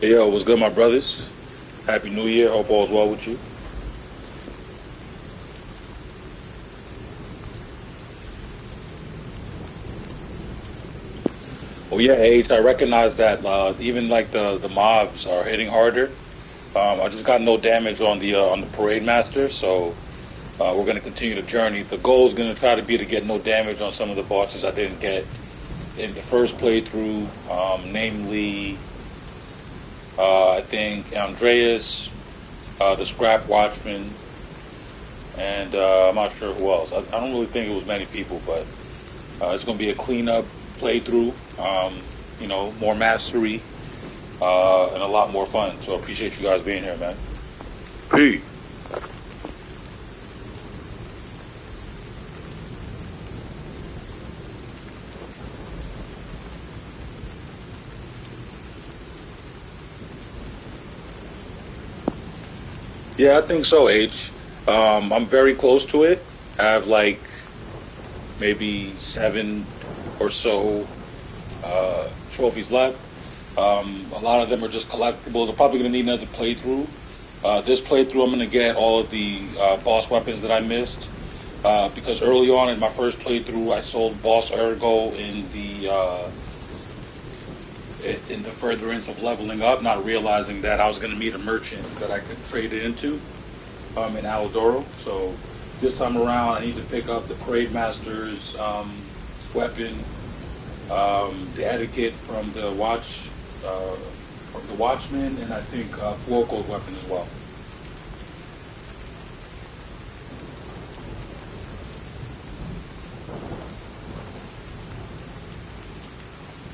Hey, yo, what's good, my brothers? Happy New Year. Hope all's well with you. Oh yeah, H. I recognize that even like the mobs are hitting harder. I just got no damage on the parade master, so we're gonna continue the journey. The goal is gonna try to be to get no damage on some of the bosses I didn't get in the first playthrough, namely I think Andreas, the Scrap Watchman, and I'm not sure who else. I don't really think it was many people, but it's going to be a cleanup playthrough. More mastery and a lot more fun. So I appreciate you guys being here, man. P. Yeah, I think so, H. I'm very close to it. I have like maybe seven or so trophies left. A lot of them are just collectibles. I'm probably going to need another playthrough. This playthrough, I'm going to get all of the boss weapons that I missed. Because early on in my first playthrough, I sold Boss Ergo in the furtherance of leveling up, not realizing that I was going to meet a merchant that I could trade it into in Aladoro. So this time around, I need to pick up the Parade Master's weapon, the etiquette from the Watchman, and I think Fuoco's weapon as well.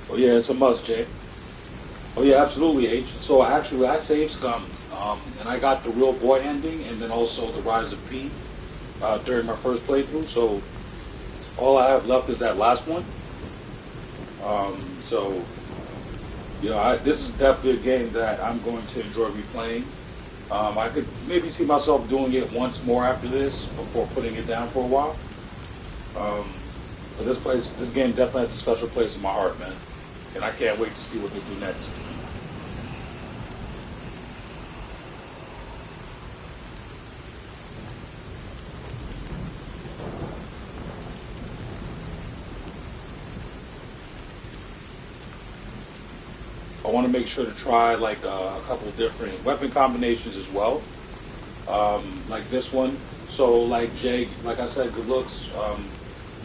Oh yeah, it's a must, Jay. Oh yeah, absolutely, H. So actually, I saved Scum, and I got the real boy ending, and then also the Rise of P during my first playthrough. So all I have left is that last one. So this is definitely a game that I'm going to enjoy replaying. I could maybe see myself doing it once more after this before putting it down for a while. Um, but this game definitely has a special place in my heart, man, and I can't wait to see what they do next. I want to make sure to try like a couple different weapon combinations as well, like this one. So like Jake, like I said, good looks.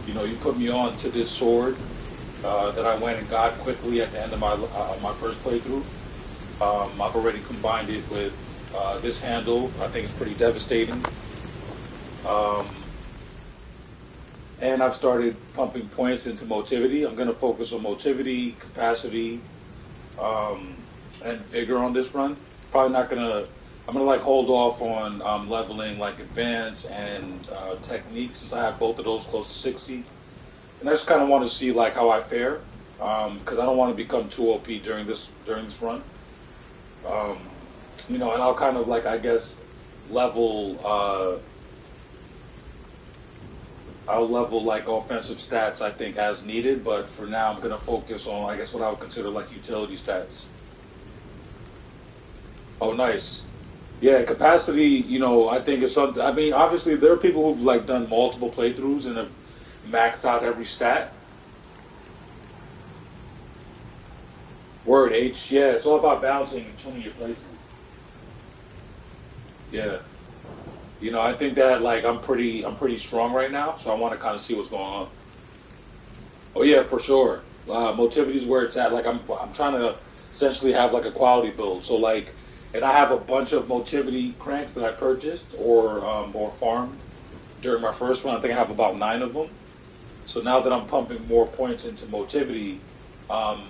You put me on to this sword that I went and got quickly at the end of my first playthrough. I've already combined it with this handle. I think it's pretty devastating. Um, and I've started pumping points into motivity. I'm going to focus on motivity, capacity, um, and vigor on this run. Probably not gonna. I'm gonna like hold off on leveling like advance and technique since I have both of those close to 60. And I just kind of want to see like how I fare because I don't want to become too OP during this run. Um, and I'll kind of like I guess level. I'll level like offensive stats I think as needed, but for now I'm gonna focus on I guess what I would consider like utility stats. Oh, nice. Yeah, capacity. I think it's something. I mean, obviously there are people who've like done multiple playthroughs and have maxed out every stat. Word H. Yeah, it's all about balancing and tuning your playthrough. Yeah. I think that like I'm pretty strong right now, so I want to kind of see what's going on. Oh yeah, for sure. Motivity is where it's at. Like I'm trying to essentially have like a quality build. So like, and I have a bunch of motivity cranks that I purchased or farmed during my first run. I think I have about nine of them. So now that I'm pumping more points into motivity, um,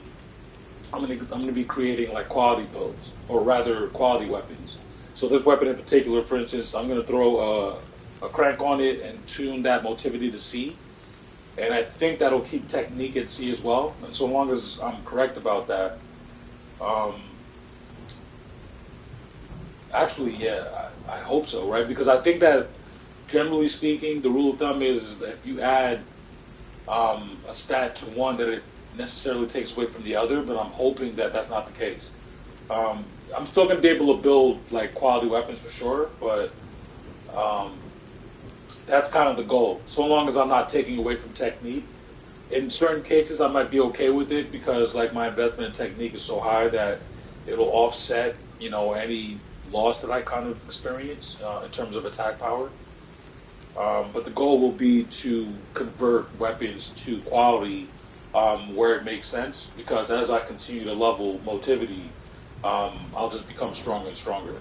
I'm gonna be creating like quality builds or rather quality weapons. So this weapon in particular, for instance, I'm gonna throw a crank on it and tune that motivity to C, and I think that'll keep technique at C as well. And so long as I'm correct about that, um, actually, yeah, I hope so, right? Because I think that generally speaking, the rule of thumb is that if you add a stat to one, that it necessarily takes away from the other. But I'm hoping that that's not the case. Um, I'm still gonna be able to build like quality weapons for sure, but um, that's kind of the goal. So long as I'm not taking away from technique. In certain cases, I might be okay with it because like my investment in technique is so high that it'll offset, any loss that I kind of experience in terms of attack power. But the goal will be to convert weapons to quality where it makes sense because as I continue to level motivity, I'll just become stronger and stronger.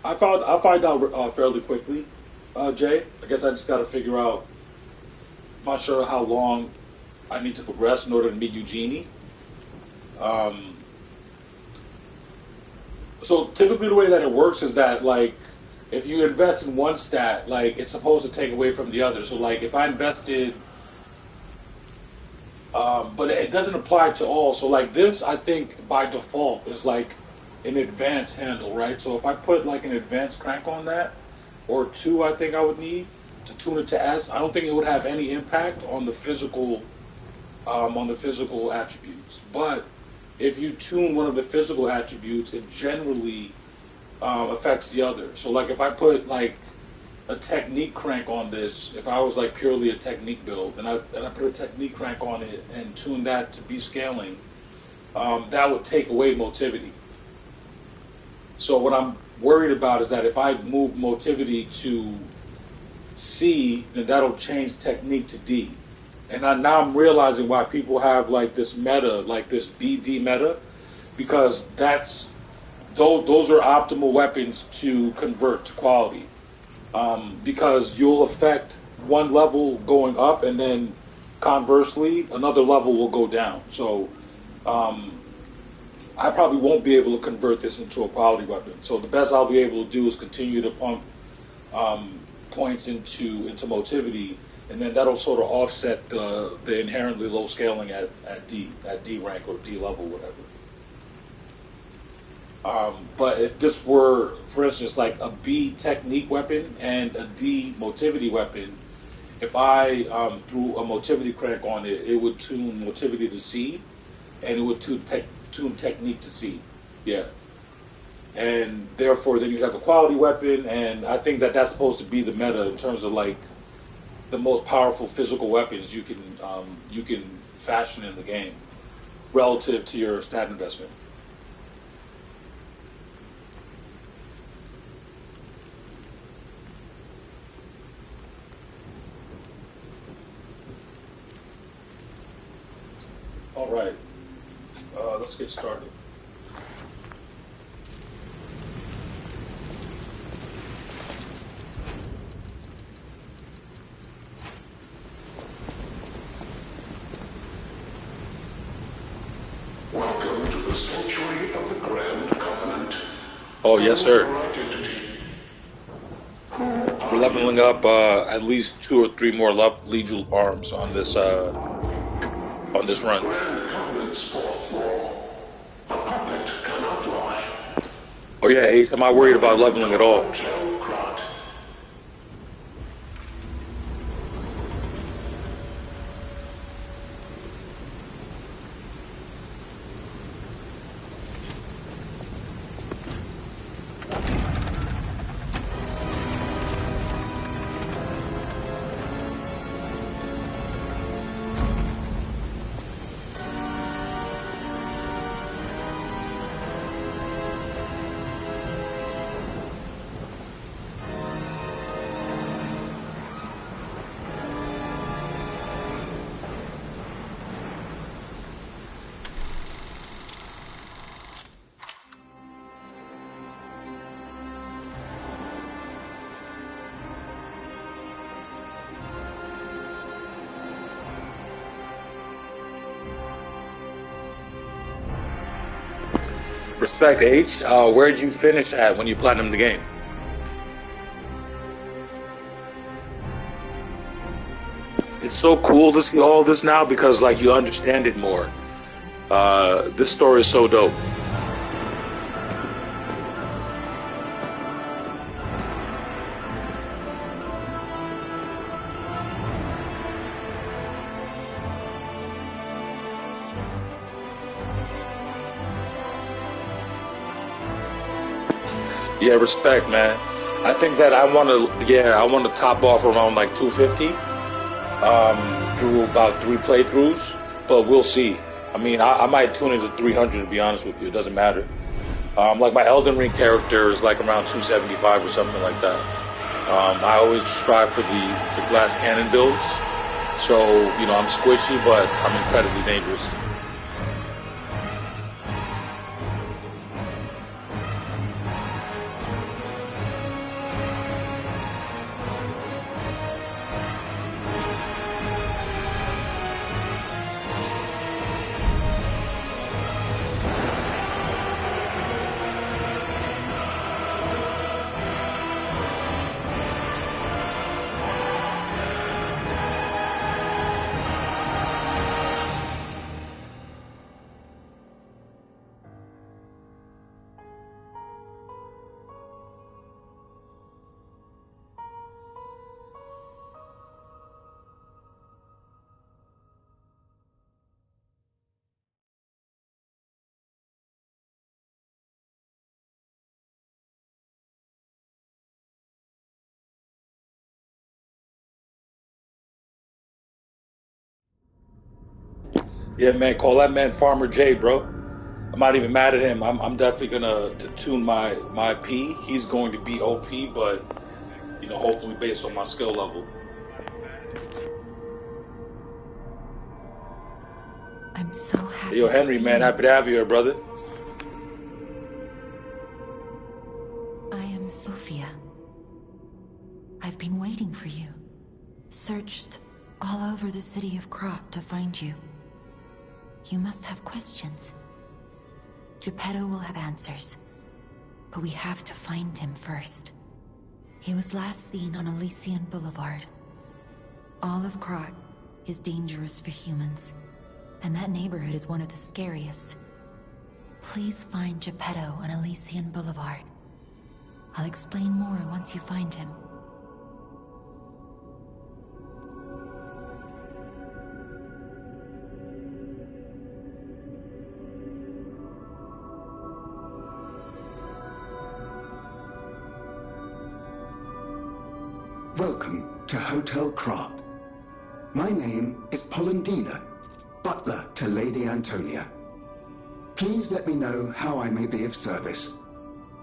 I'll find out fairly quickly, Jay. I guess I just got to figure out. I'm not sure how long I need to progress in order to meet Eugenie. Um, so typically the way that it works is that like if you invest in one stat, like it's supposed to take away from the other. So like if I invested, but it doesn't apply to all. So like this, I think by default is like an advanced handle, right? So if I put like an advanced crank on that, or two, I think I would need to tune it to S. I don't think it would have any impact on the physical attributes. But if you tune one of the physical attributes, it generally affects the other. So like if I put like a technique crank on this, if I was like purely a technique build, and I put a technique crank on it and tune that to be scaling, that would take away motivity. So what I'm worried about is that if I move motivity to C, then that'll change technique to D. And now I'm realizing why people have like this meta, like this BD meta, because those are optimal weapons to convert to quality. Because you'll affect one level going up, and then conversely, another level will go down. So um, I probably won't be able to convert this into a quality weapon. So the best I'll be able to do is continue to pump points into motivity, and then that'll sort of offset the inherently low scaling at D rank or D level, whatever. But if this were, for instance, like a B technique weapon and a D motivity weapon, if I threw a motivity crank on it, it would tune motivity to C, and it would tune technique to C. Yeah, and therefore then you have a quality weapon, and I think that that's supposed to be the meta in terms of like the most powerful physical weapons you can fashion in the game relative to your stat investment. All right, let's get started. Welcome to the sanctuary of the Grand Covenant. Oh yes, Know sir. your identity. We're I leveling up at least two or three more legal arms on this run. Grand Covenant's fourth law. A puppet cannot lie. Oh yeah, Ace, am I worried about leveling at all? Tell Krat. Respect, H. Where'd you finish at when you platinum the game? It's so cool to see all this now because like you understand it more. This story is so dope. Yeah, respect, man. I think that I want to top off around like 250 through about three playthroughs, but we'll see. I mean, I might tune into 300 to be honest with you. It doesn't matter. Like my Elden Ring character is like around 275 or something like that. I always strive for the glass cannon builds. So, I'm squishy, but I'm incredibly dangerous. Yeah, man, call that man Farmer J, bro. I'm not even mad at him. I'm definitely gonna to tune my P. He's going to be OP, but hopefully based on my skill level. I'm so Hey, yo, happy to Henry, see man, you. happy to have you here, brother. I am Sophia. I've been waiting for you. Searched all over the city of Krot to find you. You must have questions. Geppetto will have answers. But we have to find him first. He was last seen on Elysian Boulevard. All of Krot is dangerous for humans. And that neighborhood is one of the scariest. Please find Geppetto on Elysian Boulevard. I'll explain more once you find him. Welcome to Hotel Krart. My name is Polendina, butler to Lady Antonia. Please let me know how I may be of service.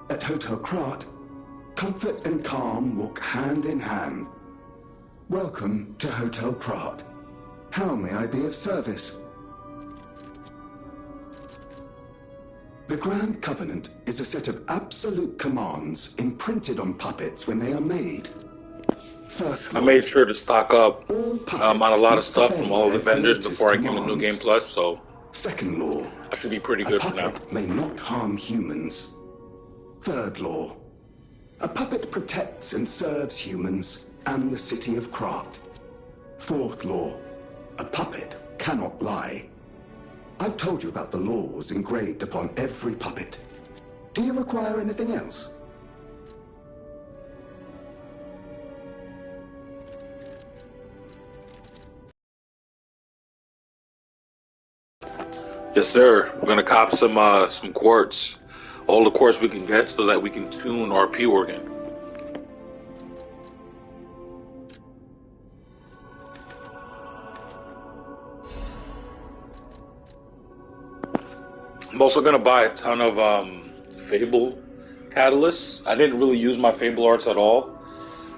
At Hotel Krart, comfort and calm walk hand in hand. Welcome to Hotel Krart. How may I be of service? The Grand Covenant is a set of absolute commands imprinted on puppets when they are made. First I law, made sure to stock up all on a puppets lot of must stuff from obey all of the their vendors creator's before I came to New Game commands. Plus, so Second law, I should be pretty a good for now. puppet may not harm humans. Third law, a puppet protects and serves humans and the city of Krart. Fourth law, a puppet cannot lie. I've told you about the laws engraved upon every puppet. Do you require anything else? Yes, sir. We're gonna cop some quartz, all the quartz we can get, so that we can tune our P organ. I'm also gonna buy a ton of Fable catalysts. I didn't really use my Fable arts at all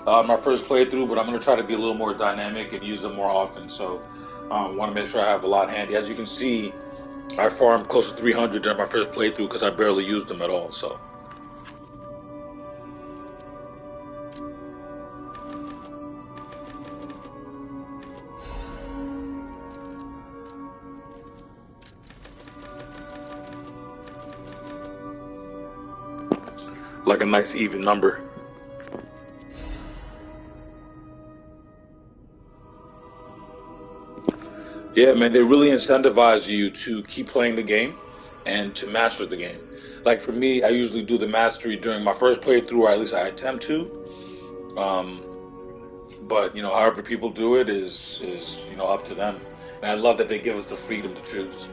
my first playthrough, but I'm gonna try to be a little more dynamic and use them more often. So, want to make sure I have a lot handy. As you can see, I farmed close to 300 during my first playthrough because I barely used them at all. So, like a nice even number. Yeah, man, they really incentivize you to keep playing the game and to master the game. Like for me, I usually do the mastery during my first playthrough, or at least I attempt to. Um, but however people do it is up to them. And I love that they give us the freedom to choose.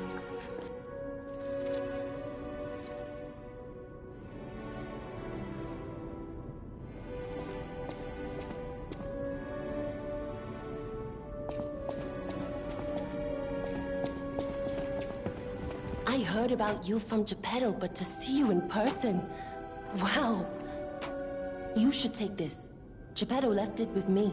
I heard about you from Geppetto, but to see you in person... Wow. You should take this. Geppetto left it with me.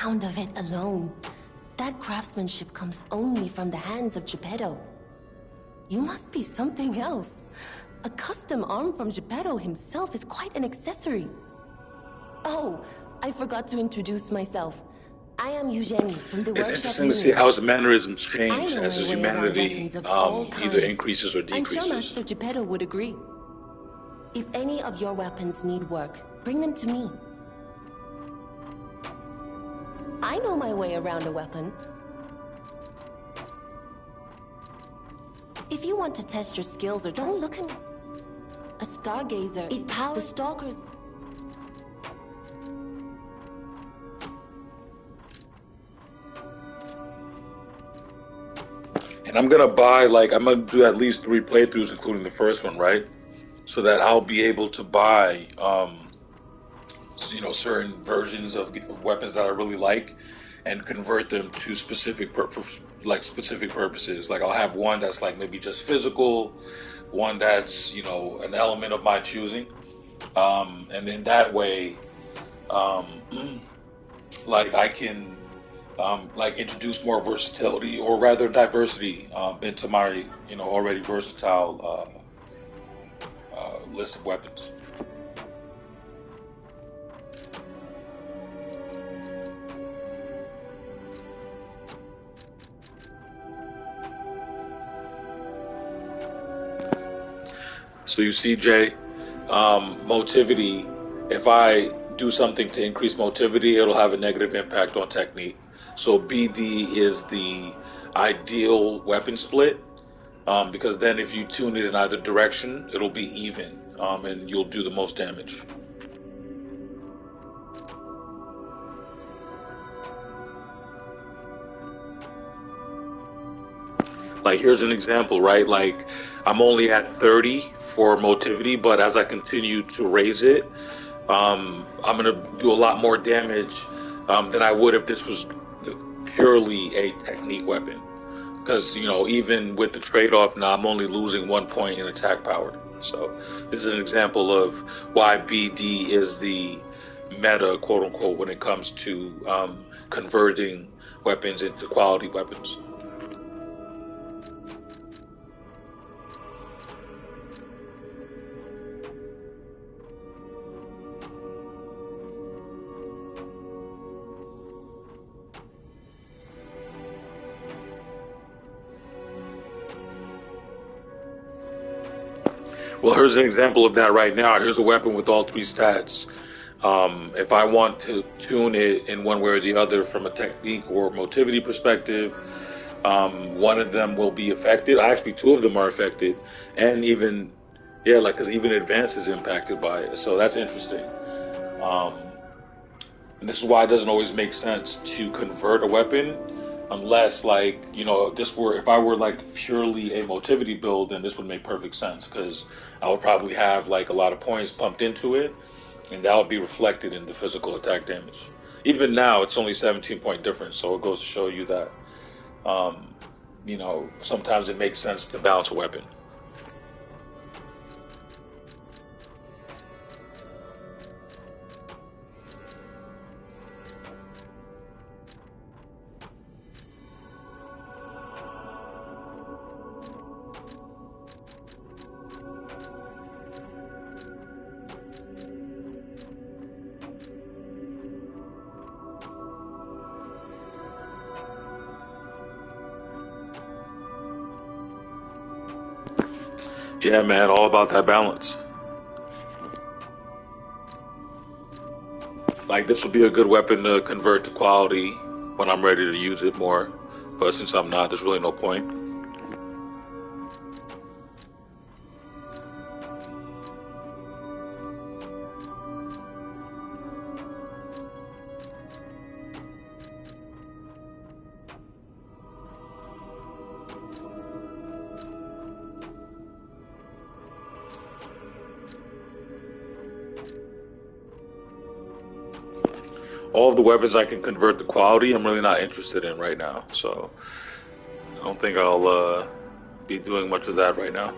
Sound of it alone. That craftsmanship comes only from the hands of Geppetto. You must be something else. A custom arm from Geppetto himself is quite an accessory. Oh, I forgot to introduce myself. I am Eugenie from the It's workshop interesting to see unit. how his mannerisms change I know as his my way around humanity weapons of all either kinds. increases or I'm decreases. sure Master Geppetto would agree. If any of your weapons need work, bring them to me. I know my way around a weapon. If you want to test your skills or don't look at me. A stargazer. It powers the stalkers. And I'm gonna buy I'm gonna do at least 3 playthroughs, including the first one, right? So that I'll be able to buy certain versions of weapons that I really like and convert them to specific purposes. Like I'll have one that's like maybe just physical, one that's an element of my choosing, and then that way, um, like I can introduce more versatility or rather diversity into my already versatile list of weapons. So you see, Jay, motivity, if I do something to increase motivity, it'll have a negative impact on technique. So BD is the ideal weapon split, because then if you tune it in either direction, it'll be even, and you'll do the most damage. Like here's an example, right? Like I'm only at 30 for motivity, but as I continue to raise it, I'm gonna do a lot more damage than I would if this was purely a technique weapon. Because even with the trade-off now, I'm only losing 1 point in attack power. So this is an example of why BD is the meta, quote unquote, when it comes to converting weapons into quality weapons. Well, here's an example of that right now. Here's a weapon with all 3 stats. If I want to tune it in one way or the other from a technique or motivity perspective, one of them will be affected. Actually, 2 of them are affected, and even because even advance is impacted by it. So that's interesting. Um, and this is why it doesn't always make sense to convert a weapon unless if I were like purely a motivity build, then this would make perfect sense because I would probably have like a lot of points pumped into it, and that would be reflected in the physical attack damage. Even now, it's only 17-point difference, so it goes to show you that sometimes it makes sense to balance a weapon. Yeah, man, all about that balance. Like this would be a good weapon to convert to quality when I'm ready to use it more. But since I'm not, there's really no point. all of the weapons I can convert to quality, I'm really not interested in right now. So I don't think I'll be doing much of that right now.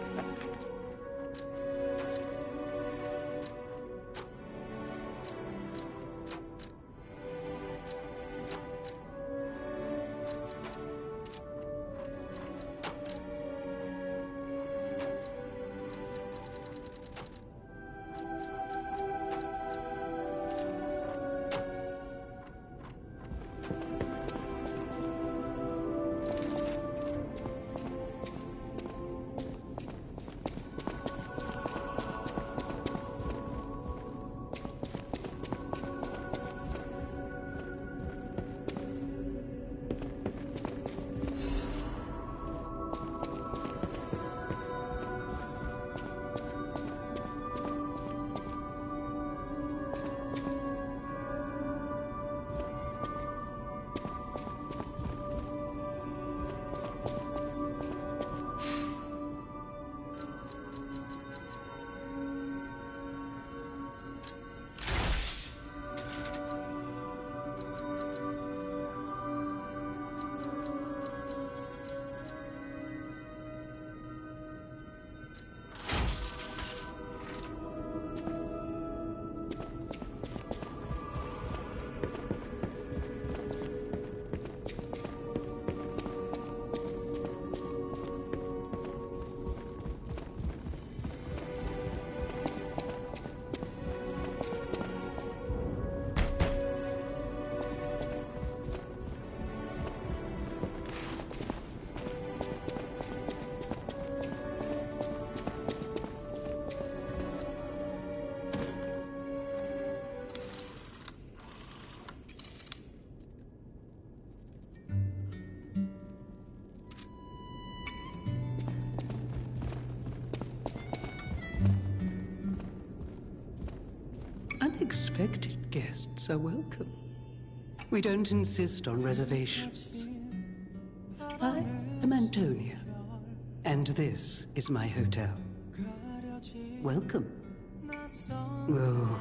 Unexpected guests are welcome. We don't insist on reservations. I am Antonia, and this is my hotel. Welcome. Oh,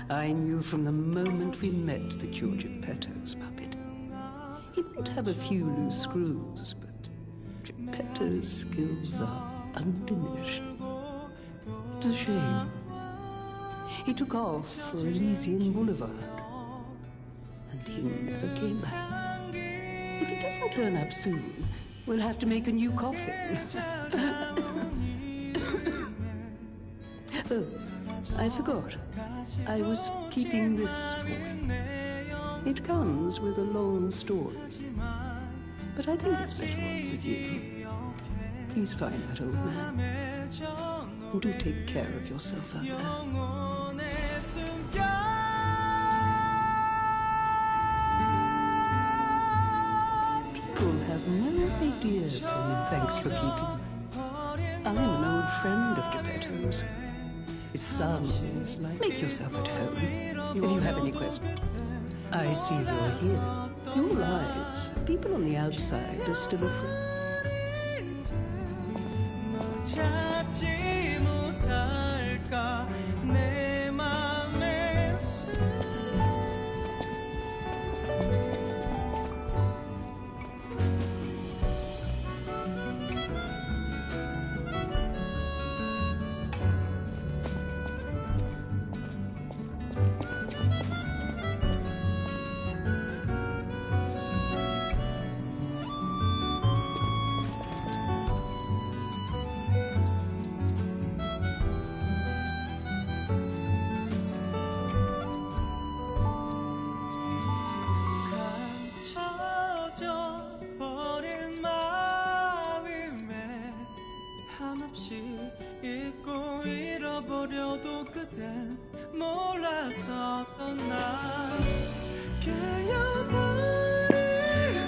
I knew from the moment we met that you're Geppetto's puppet. He might have a few loose screws, but Geppetto's skills are undiminished. It's a shame. He took off for Elysian Boulevard, and he never came back. If he doesn't turn up soon, we'll have to make a new coffin. Oh, I forgot. I was keeping this for you. It comes with a long story, but I think it's better off with you. Please find that old man, and do take care of yourself out there. People have no idea, Simon. Thanks for keeping me. I'm an old friend of Geppetto's. His son is like... Make yourself at home, if you have any questions. I see you're here. Your lives, people on the outside are still afraid.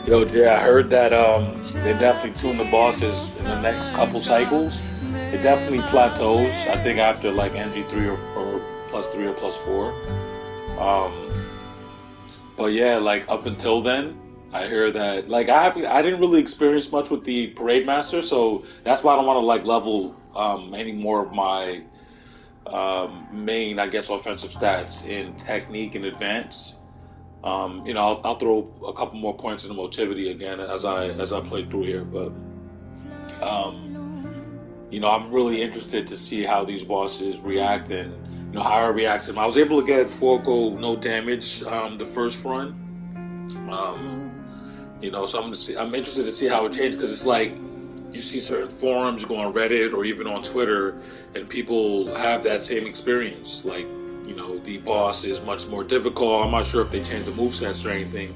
Yo, Jay, I heard that they definitely tune the bosses in the next couple cycles. It definitely plateaus, I think, after like NG3 or +3 or +4. But yeah, like up until then, I hear that like I didn't really experience much with the Parade Master, so that's why I don't want to like level any more of my main, I guess, offensive stats in technique and advance. I'll throw a couple more points into motivity again as I play through here, but I'm really interested to see how these bosses react and how I react to them. I was able to get Forko no damage the first run, so I'm interested to see how it changes because it's like you see certain forums, you go on Reddit or even on Twitter, and people have that same experience. Like, the boss is much more difficult. I'm not sure if they changed the movesets or anything,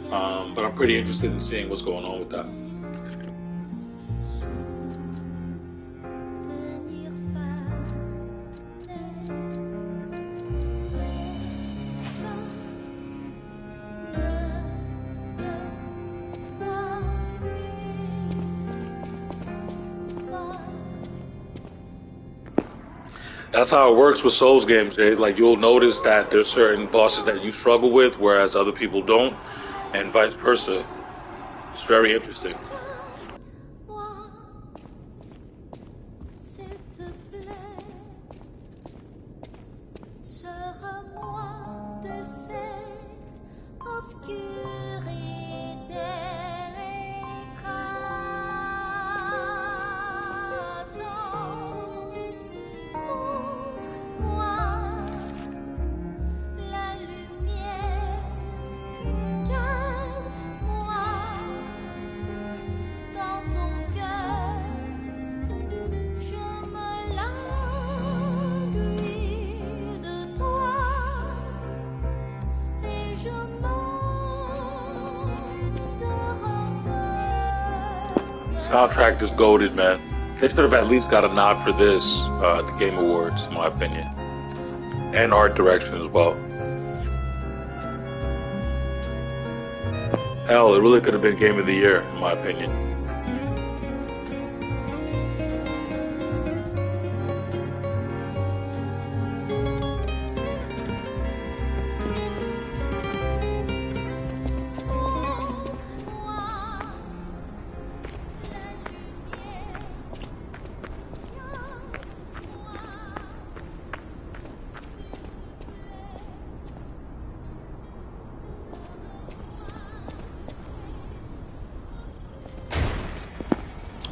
but I'm pretty interested in seeing what's going on with that. That's how it works with Souls games, Jay. Like, you'll notice that there's certain bosses that you struggle with, whereas other people don't, and vice versa. It's very interesting. Soundtrack is goated, man. They should have at least got a nod for this at the Game Awards, in my opinion. And art direction as well. Hell, it really could have been Game of the Year, in my opinion.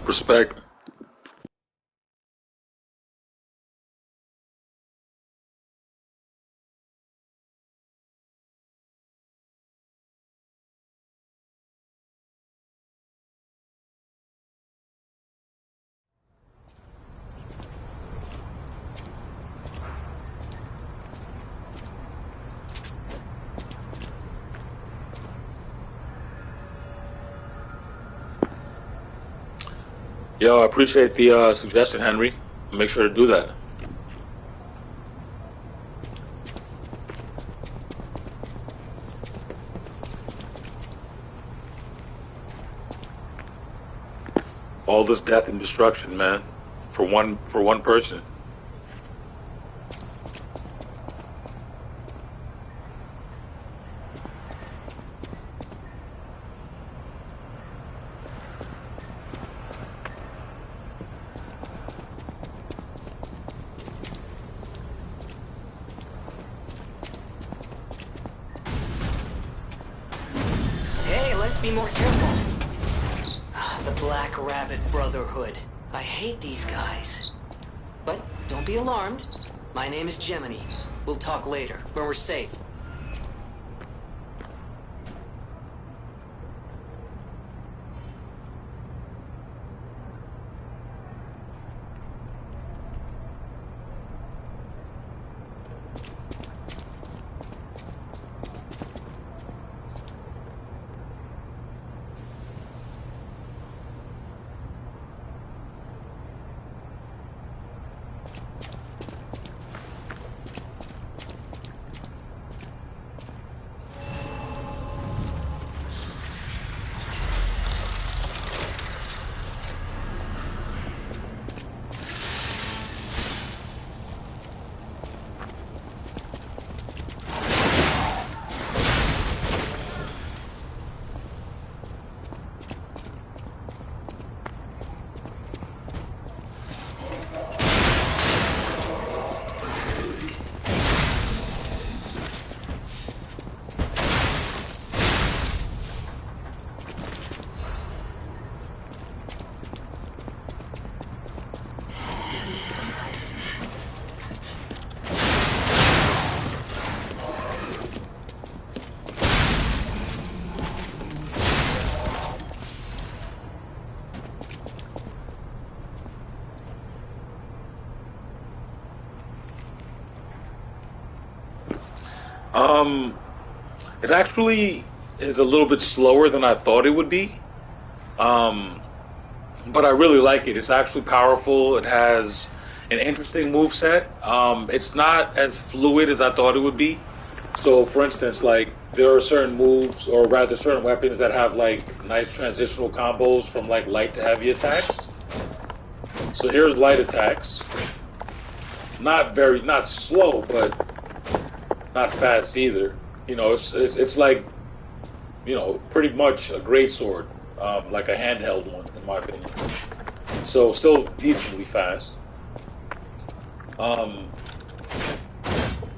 Respect. Yo, I appreciate the suggestion, Henry. Make sure to do that. All this death and destruction, man, for one person. Hey, let's be more careful. The Black Rabbit Brotherhood. I hate these guys. But don't be alarmed. My name is Gemini. We'll talk later, when we're safe. Um, it actually is a little bit slower than I thought it would be. Um, but I really like it. It's actually powerful. It has an interesting move set. It's not as fluid as I thought it would be. So, for instance, like there are certain moves, or rather, certain weapons that have like nice transitional combos from like light to heavy attacks. So here's light attacks. Not slow, but not fast either. It's like pretty much a great sword, like a handheld one, in my opinion. So still decently fast. Um,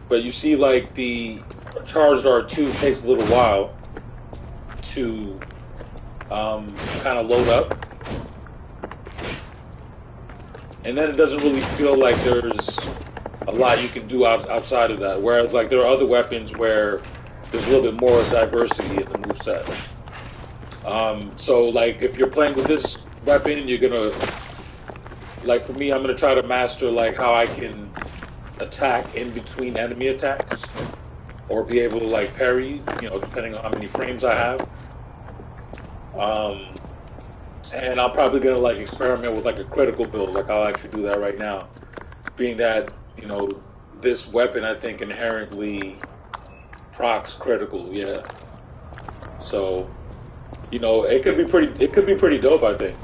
but you see, like the charged R2 takes a little while to kind of load up, and then it doesn't really feel like there's a lot you can do outside of that. Whereas, like, there are other weapons where there's a little bit more diversity in the moveset. So, like, if you're playing with this weapon, you're gonna, like, for me, I'm gonna try to master like how I can attack in between enemy attacks, or be able to like parry, depending on how many frames I have. Um, and I'm probably gonna like experiment with like a critical build, like I'll actually do that right now. Being that this weapon I think inherently procs critical, yeah. So it could be pretty dope, I think.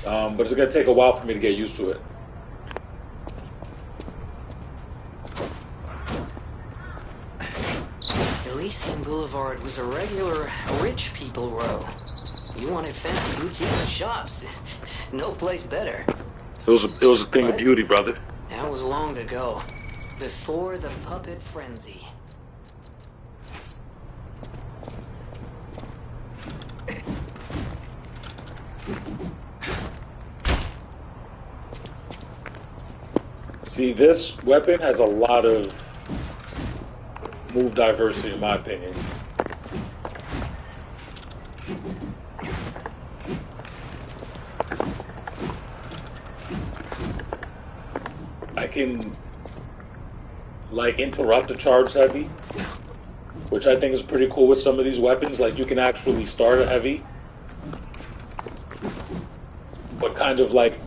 But it's gonna take a while for me to get used to it. Elysian Boulevard was a regular rich people row. You wanted fancy boutiques and shops. No place better. It was a thing of beauty, brother. That was long ago. Before the puppet frenzy. See, this weapon has a lot of move diversity, in my opinion. I can like interrupt a charge heavy, which I think is pretty cool with some of these weapons. Like you can actually start a heavy, but kind of like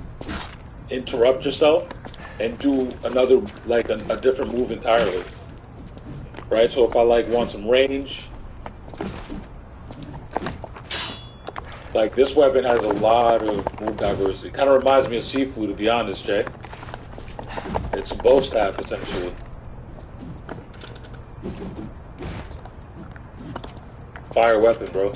interrupt yourself and do another like a different move entirely. Right? So if I like want some range, like this weapon has a lot of move diversity. Kind of reminds me of Sifu, to be honest, Jay. It's a bow staff essentially. Fire weapon, bro.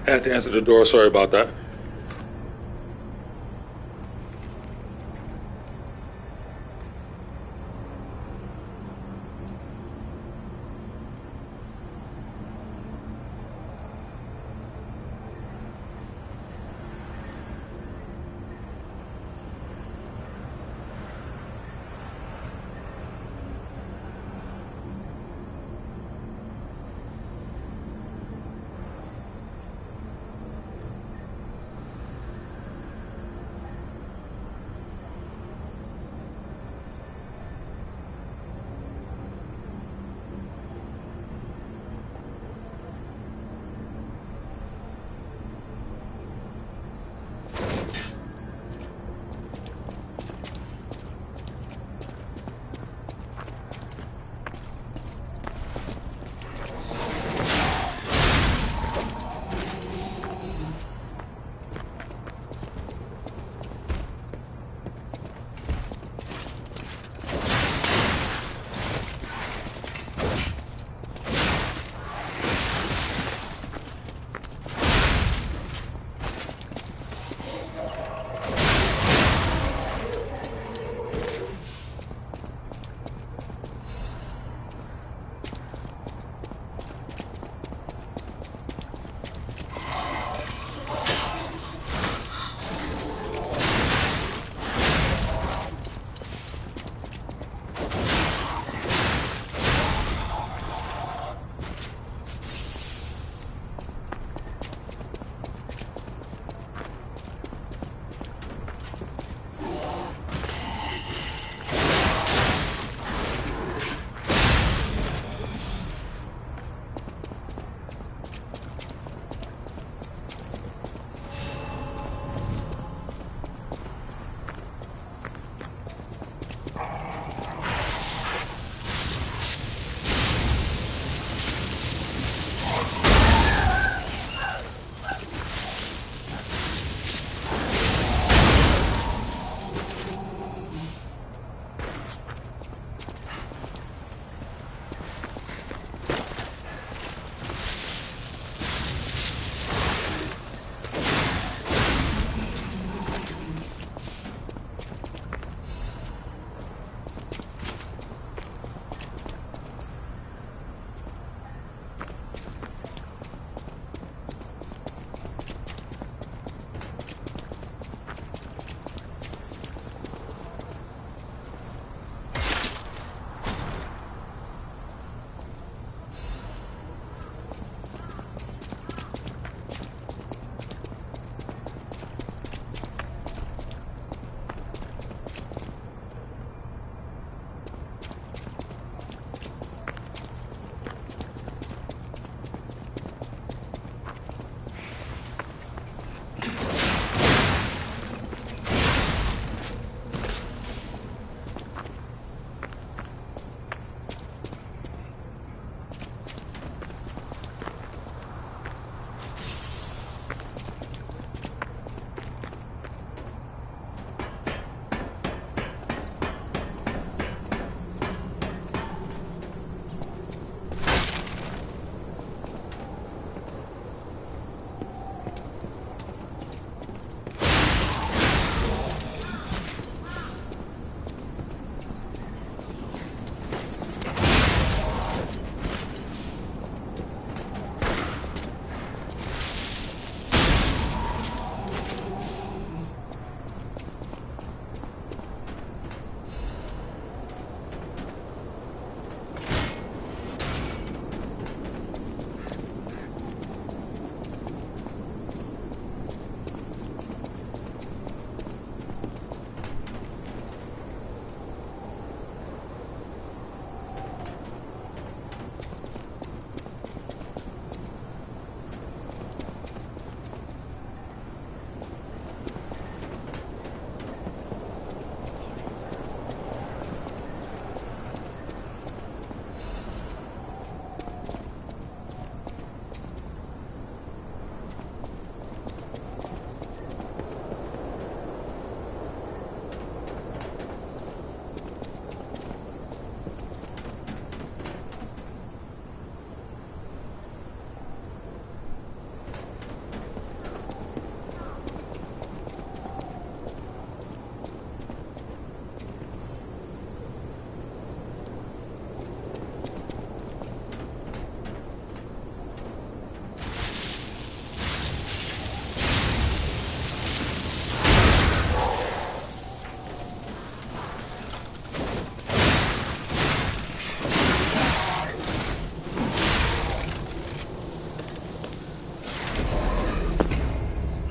I had to answer the door. Sorry about that.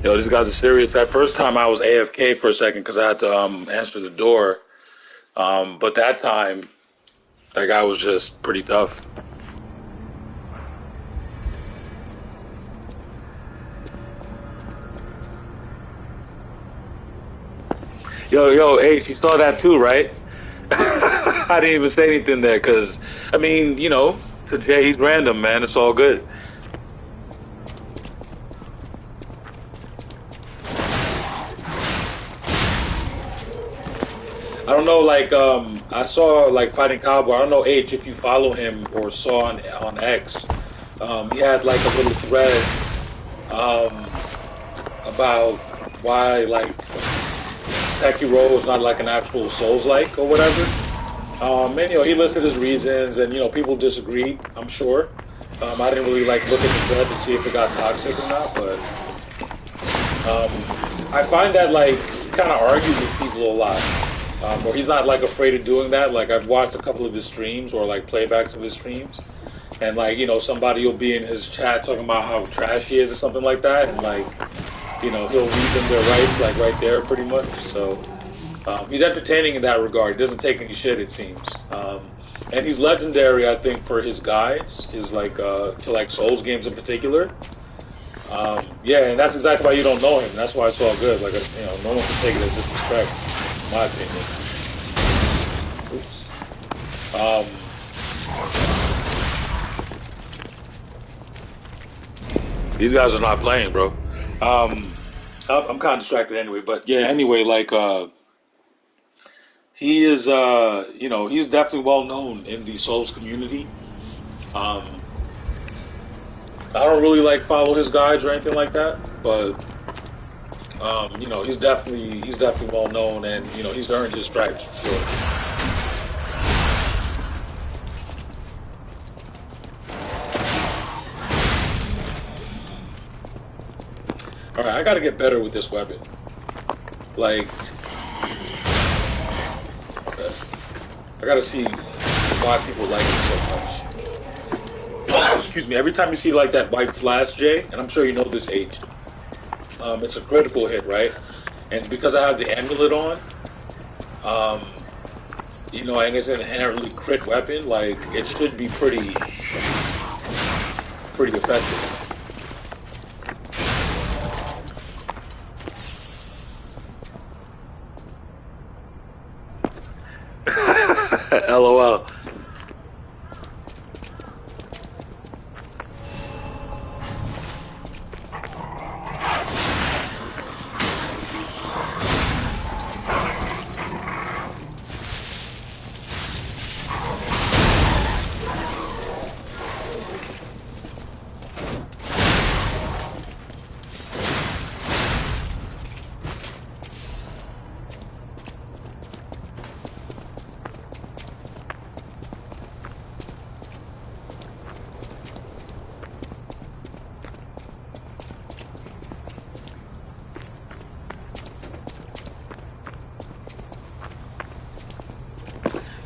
Yo, these guys are serious. That first time I was AFK for a second because I had to answer the door. But that time, that guy was just pretty tough. Yo, H, you saw that too, right? I didn't even say anything there because, I mean, to Jay, he's random, man. It's all good. I don't know, like, I saw, like, Fighting Cowboy. I don't know, H, if you follow him or saw on X. He had, like, a little thread about why, like, Sekiro is not, like, an actual Souls-like or whatever. And, he listed his reasons, and, people disagreed, I'm sure. I didn't really, like, look at the thread to see if it got toxic or not, but I find that, like, he kind of argues with people a lot. Or he's not like afraid of doing that. Like I've watched a couple of his streams or like playbacks of his streams, and like somebody will be in his chat talking about how trash he is or something like that, and like he'll read them their rights like right there pretty much. So he's entertaining in that regard. He doesn't take any shit, it seems. And he's legendary, I think, for his guides, his like to like Souls games in particular. Yeah, and that's exactly why you don't know him. That's why it's all good. Like no one can take it as disrespect. My opinion. Oops. These guys are not playing, bro. I'm kind of distracted anyway, but yeah. Anyway, like he is, he's definitely well known in the Souls community. I don't really like follow his guides or anything like that, but. He's definitely well known, and he's earned his stripes for sure. All right, I got to get better with this weapon. Like, I got to see why people like it so much. Excuse me. Every time you see like that white flash, Jay, and I'm sure you know this, H. It's a critical hit, right? And because I have the amulet on, and it's an inherently crit weapon, like, it should be pretty effective. LOL.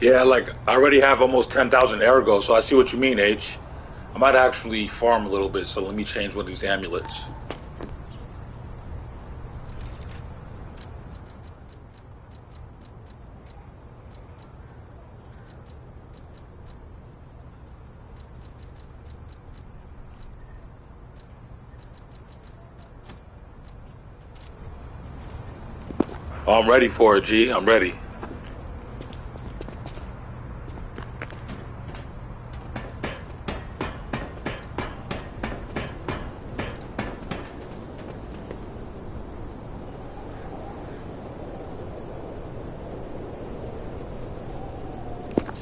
Yeah, like, I already have almost 10,000 ergo, so I see what you mean, H. I might actually farm a little bit, so let me change one of these amulets. Oh, I'm ready for it, G. I'm ready.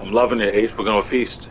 I'm loving it, H. We're gonna feast.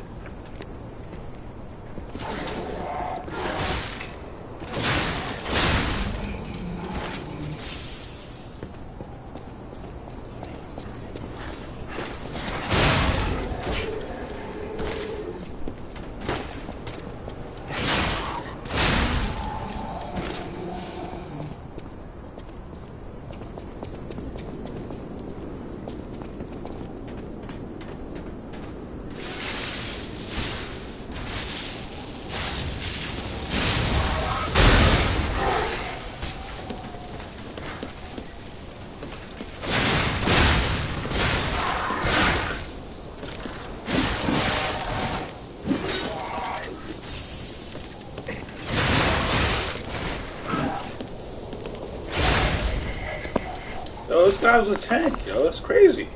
this guy was a tank, yo. That's crazy.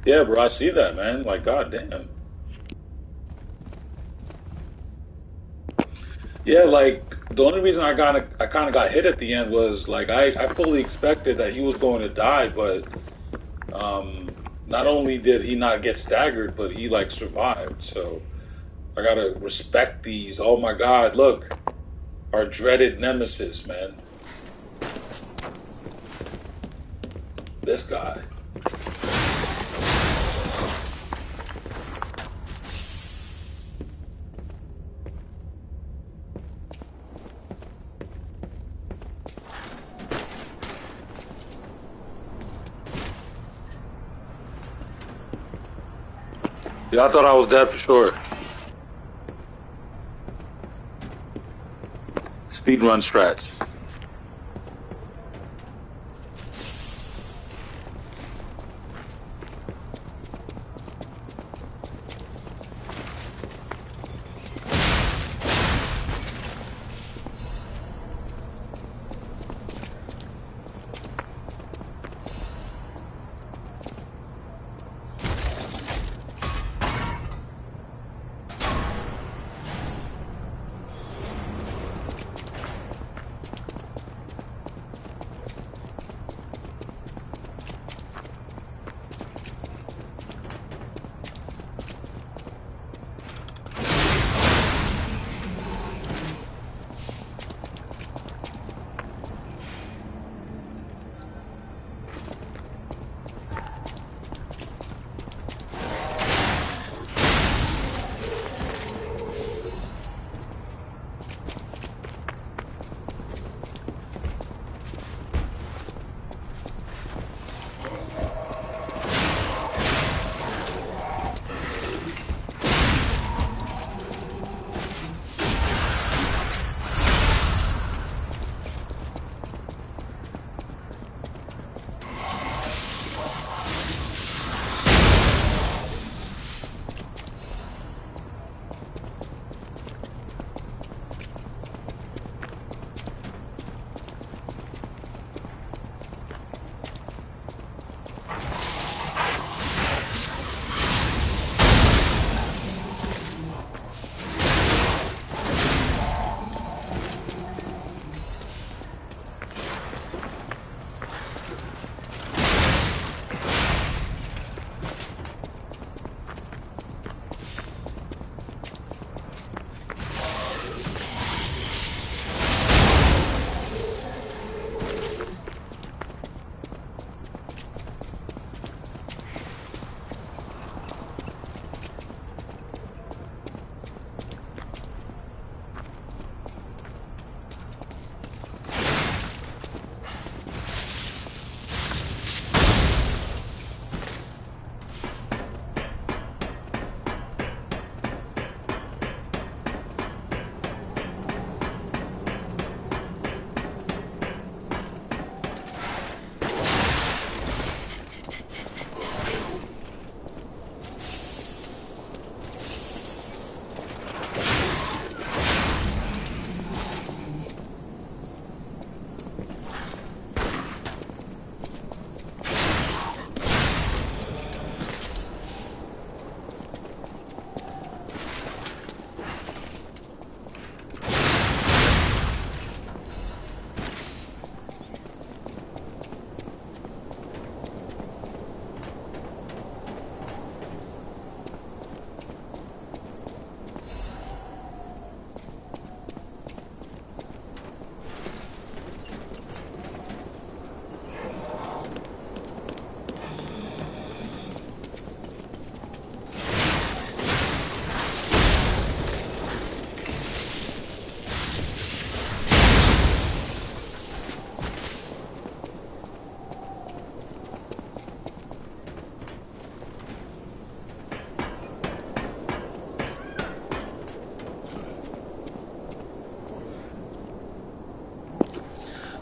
Yeah, bro, I see that, man. Like, goddamn. Yeah, like the only reason I kind of got hit at the end was like I fully expected that he was going to die, but not only did he not get staggered, but he like survived. So I gotta respect these. Oh my God, look, our dreaded nemesis, man. This guy. Yeah, I thought I was dead for sure. Speedrun strats.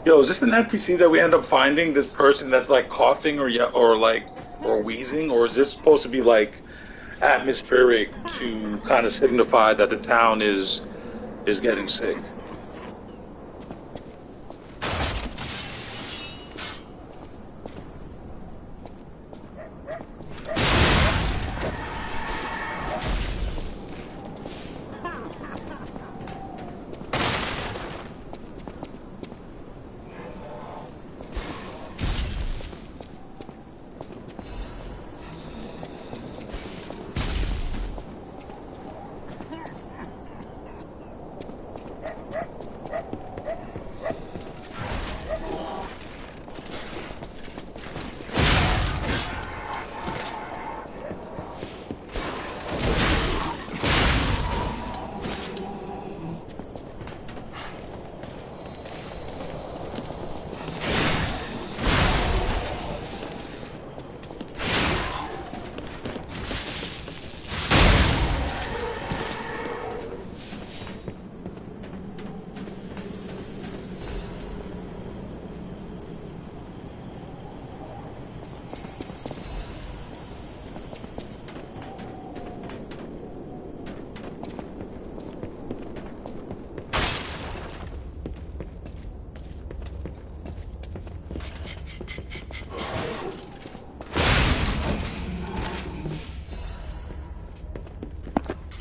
Yo, is this an NPC that we end up finding? This person that's like coughing or wheezing, or is this supposed to be like atmospheric to kind of signify that the town is getting sick?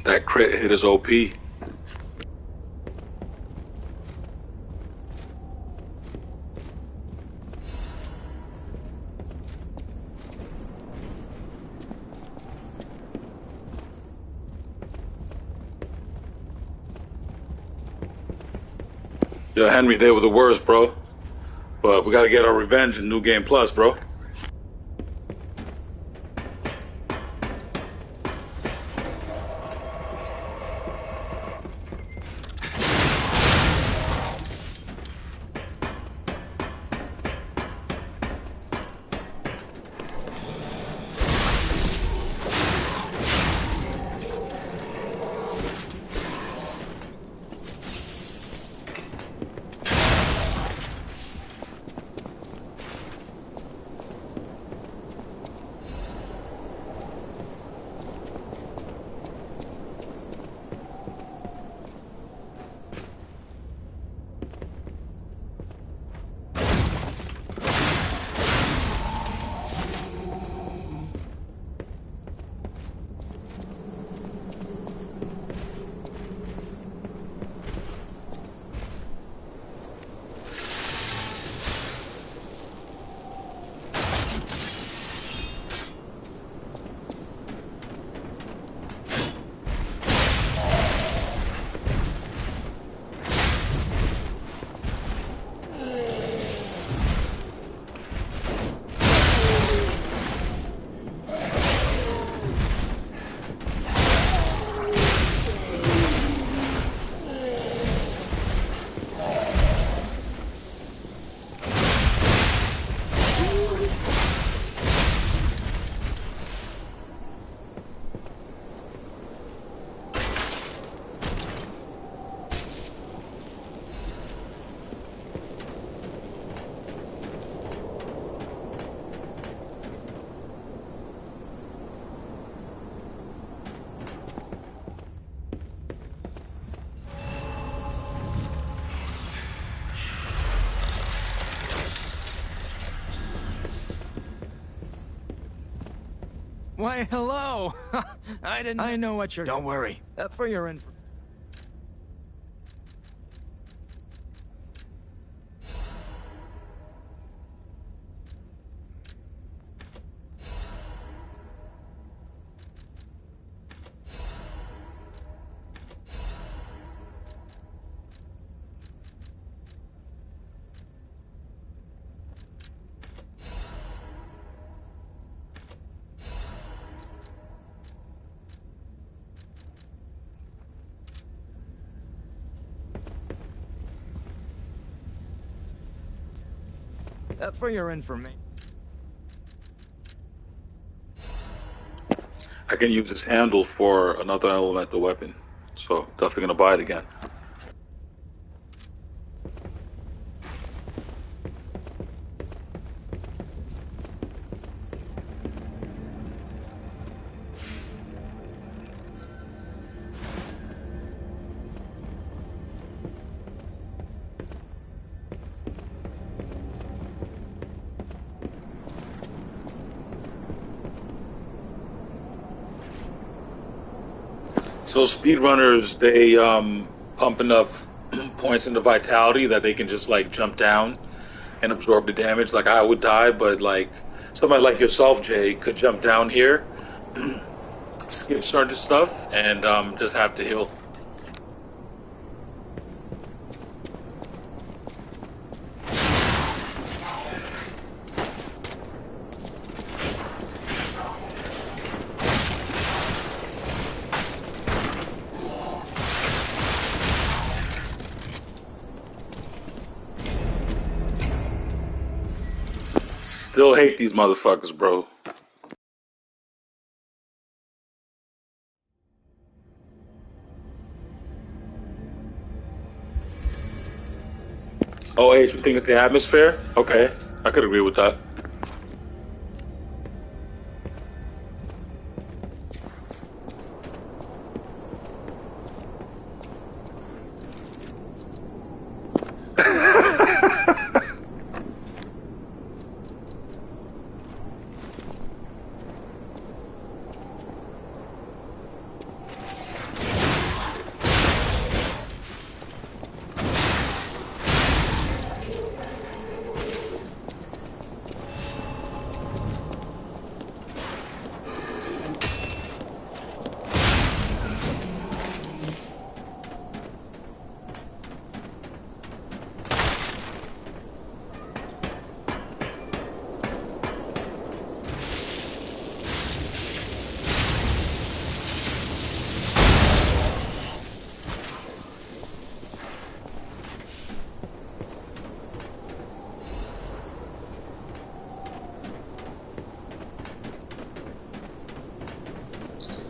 That crit hit is OP. Yo, Henry, they were the worst, bro. But we gotta get our revenge in New Game Plus, bro. Why, hello! I know what you're... Don't worry. For your info... for your information. I can use this handle for another elemental weapon, so definitely gonna buy it again. So speedrunners, they pump enough points into vitality that they can just like jump down and absorb the damage. Like I would die, but like somebody like yourself, Jay, could jump down here, skip certain stuff, and just have to heal. Still hate these motherfuckers, bro. Oh, H, you think it's the atmosphere? Okay, I could agree with that.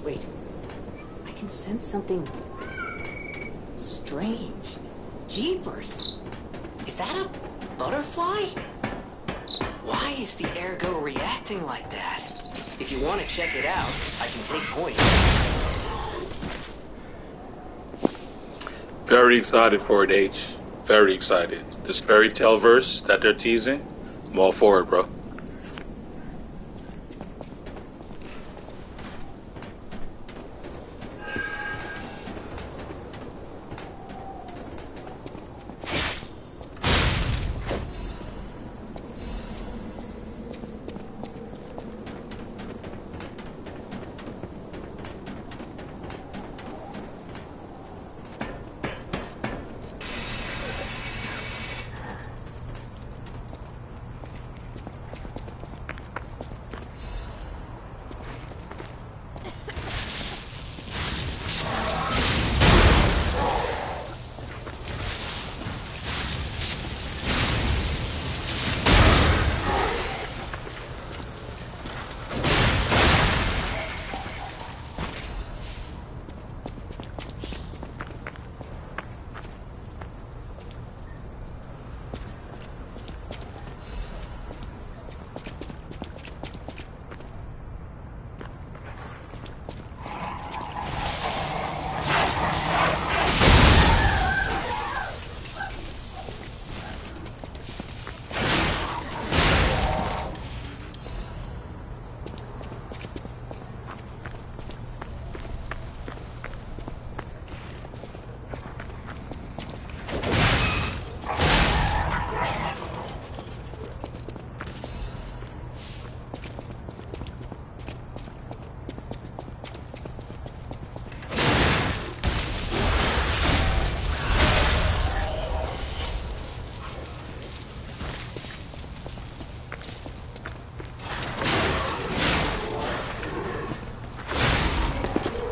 Wait, I can sense something strange. Jeepers! Is that a butterfly? Why is the ergo reacting like that? If you want to check it out, I can take points. Very excited for it, H. Very excited. This fairy tale verse that they're teasing, I'm all for it, bro.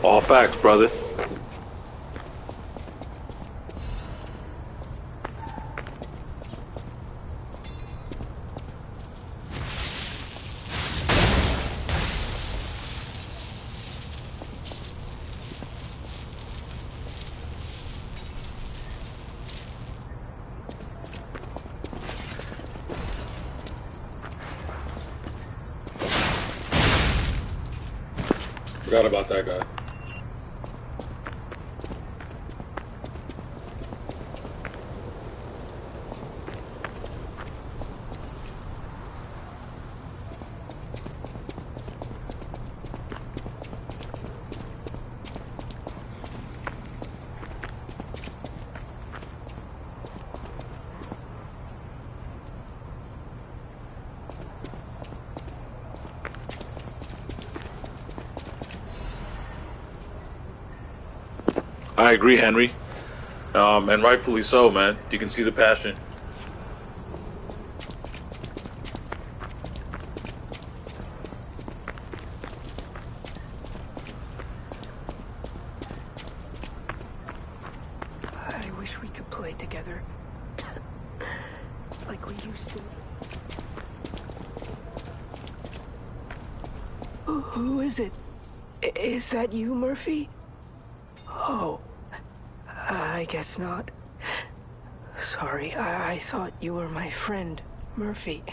All facts, brother. Forgot about that guy. I agree, Henry. And rightfully so, man. You can see the passion. I wish we could play together. Like we used to. Who is it? Is that you, Murphy? Oh, I guess not. Sorry, I thought you were my friend, Murphy.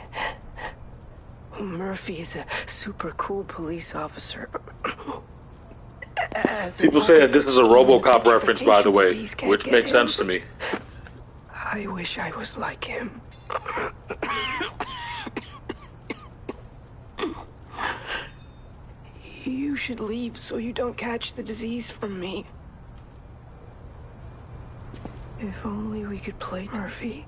Murphy is a super cool police officer. People say that this is a RoboCop reference, by the way, which makes sense to me. I wish I was like him. You should leave so you don't catch the disease from me. If only we could play, Murphy.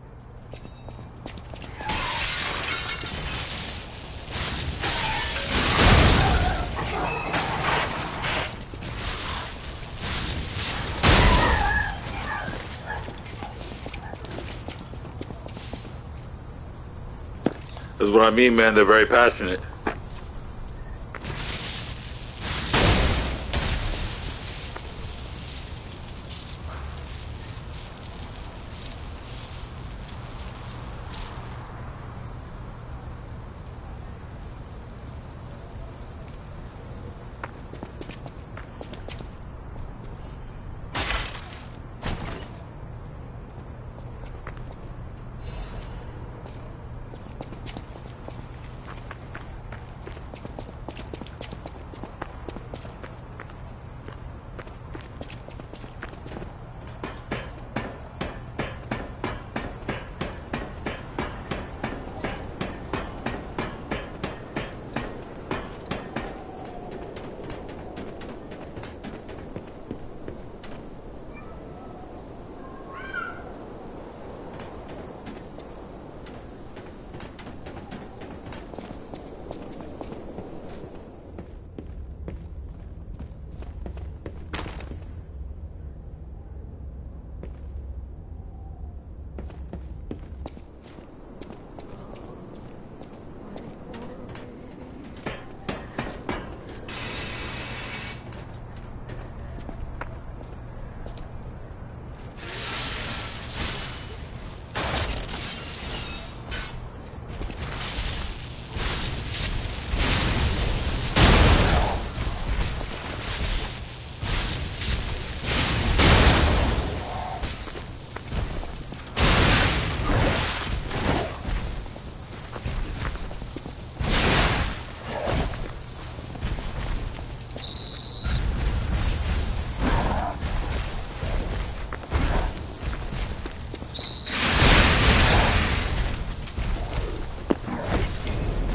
That's what I mean, man. They're very passionate.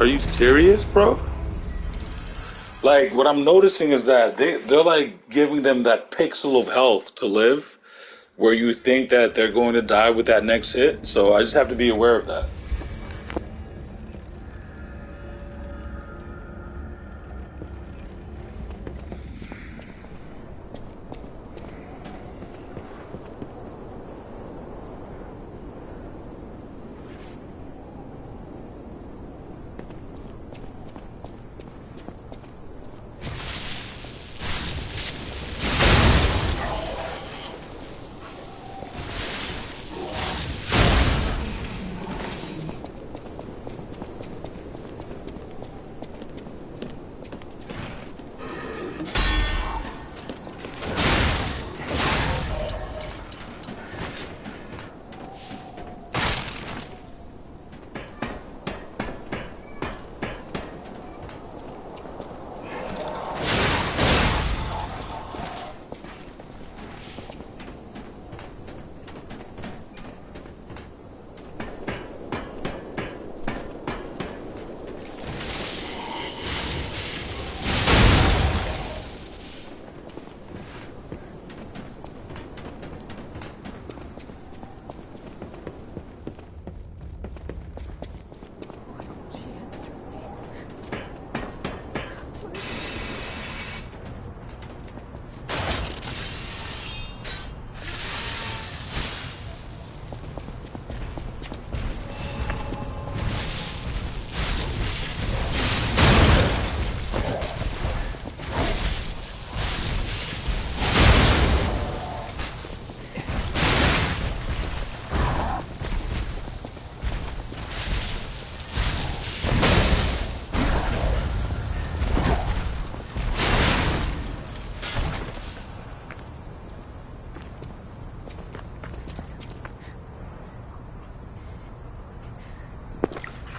Are you serious, bro? Like, what I'm noticing is that they're like giving them that pixel of health to live, where you think that they're going to die with that next hit. So I just have to be aware of that.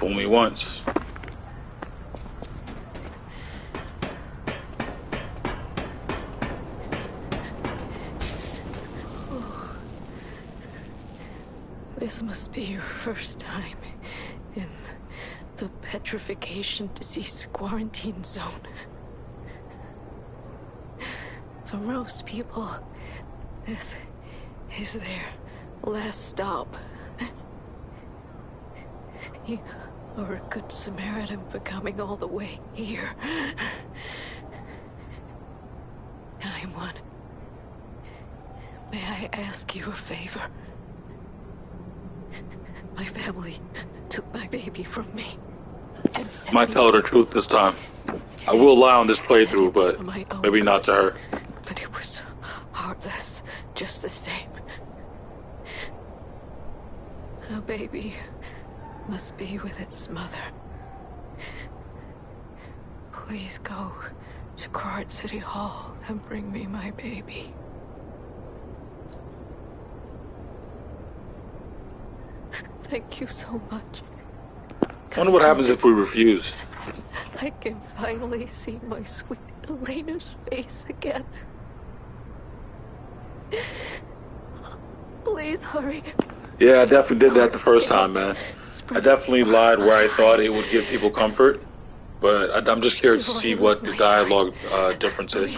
Fool me once. This must be your first time in the petrification disease quarantine zone. For most people, this is their last stop. You are a good Samaritan for coming all the way here. I'm one. May I ask you a favor? My family took my baby from me. Might tell her the truth this time. I will lie on this playthrough, but maybe not to her. But it was heartless, just the same. A baby must be with its mother. Please go to Krat City Hall and bring me my baby. Thank you so much. I wonder what happens if we refuse. I can finally see my sweet Elena's face again. Please hurry. Yeah, I definitely did that the first time, man. I definitely lied where I thought it would give people comfort, but I'm just curious to see what the dialogue difference is.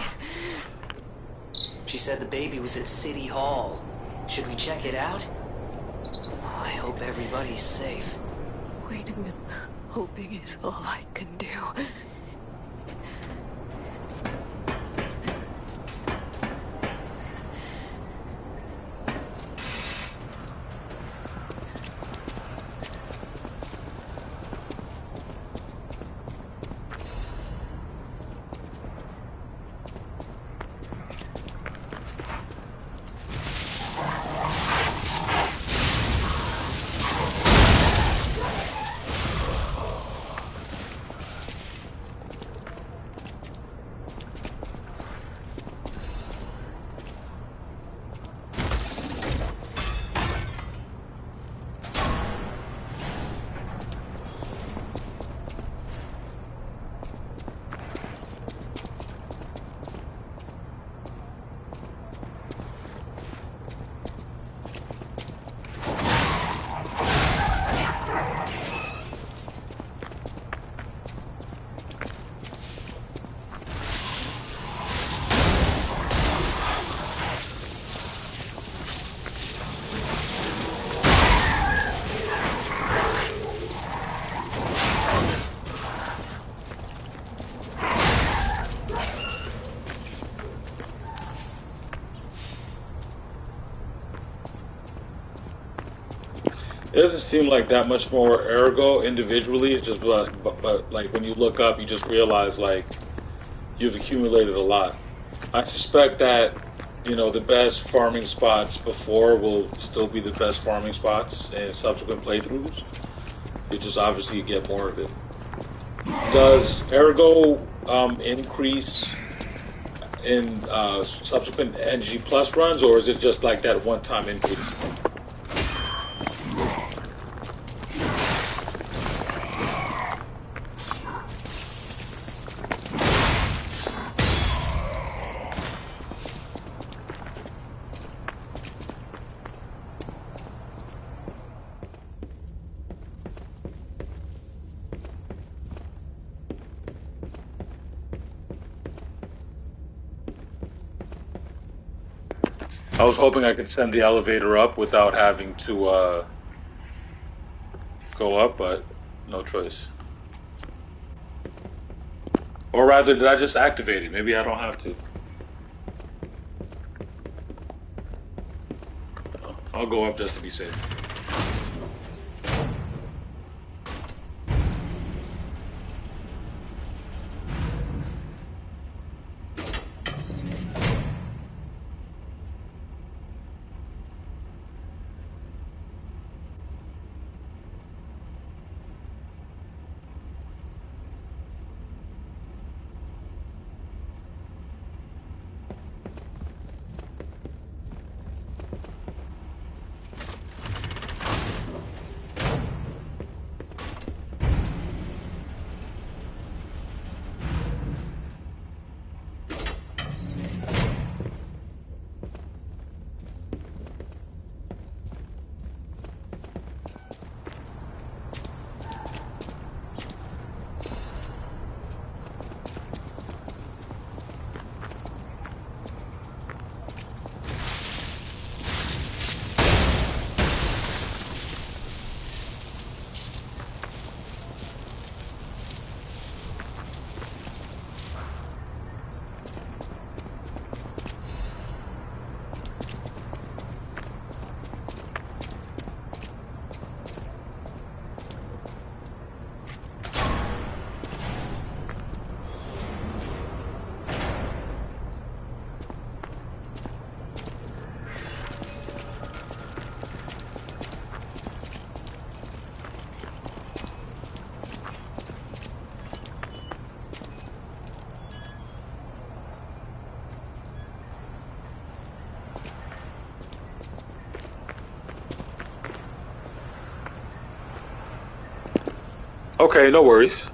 She said the baby was at City Hall. Should we check it out? I hope everybody's safe. Waiting and hoping is all I can do. It doesn't seem like that much more ergo individually. It's just, but like when you look up, you just realize like you've accumulated a lot. I suspect that the best farming spots before will still be the best farming spots in subsequent playthroughs. You just obviously get more of it. Does ergo increase in subsequent NG Plus runs, or is it just like that one-time increase? I was hoping I could send the elevator up without having to go up, but no choice. Or rather, did I just activate it? Maybe I don't have to. I'll go up just to be safe. Okay, no worries.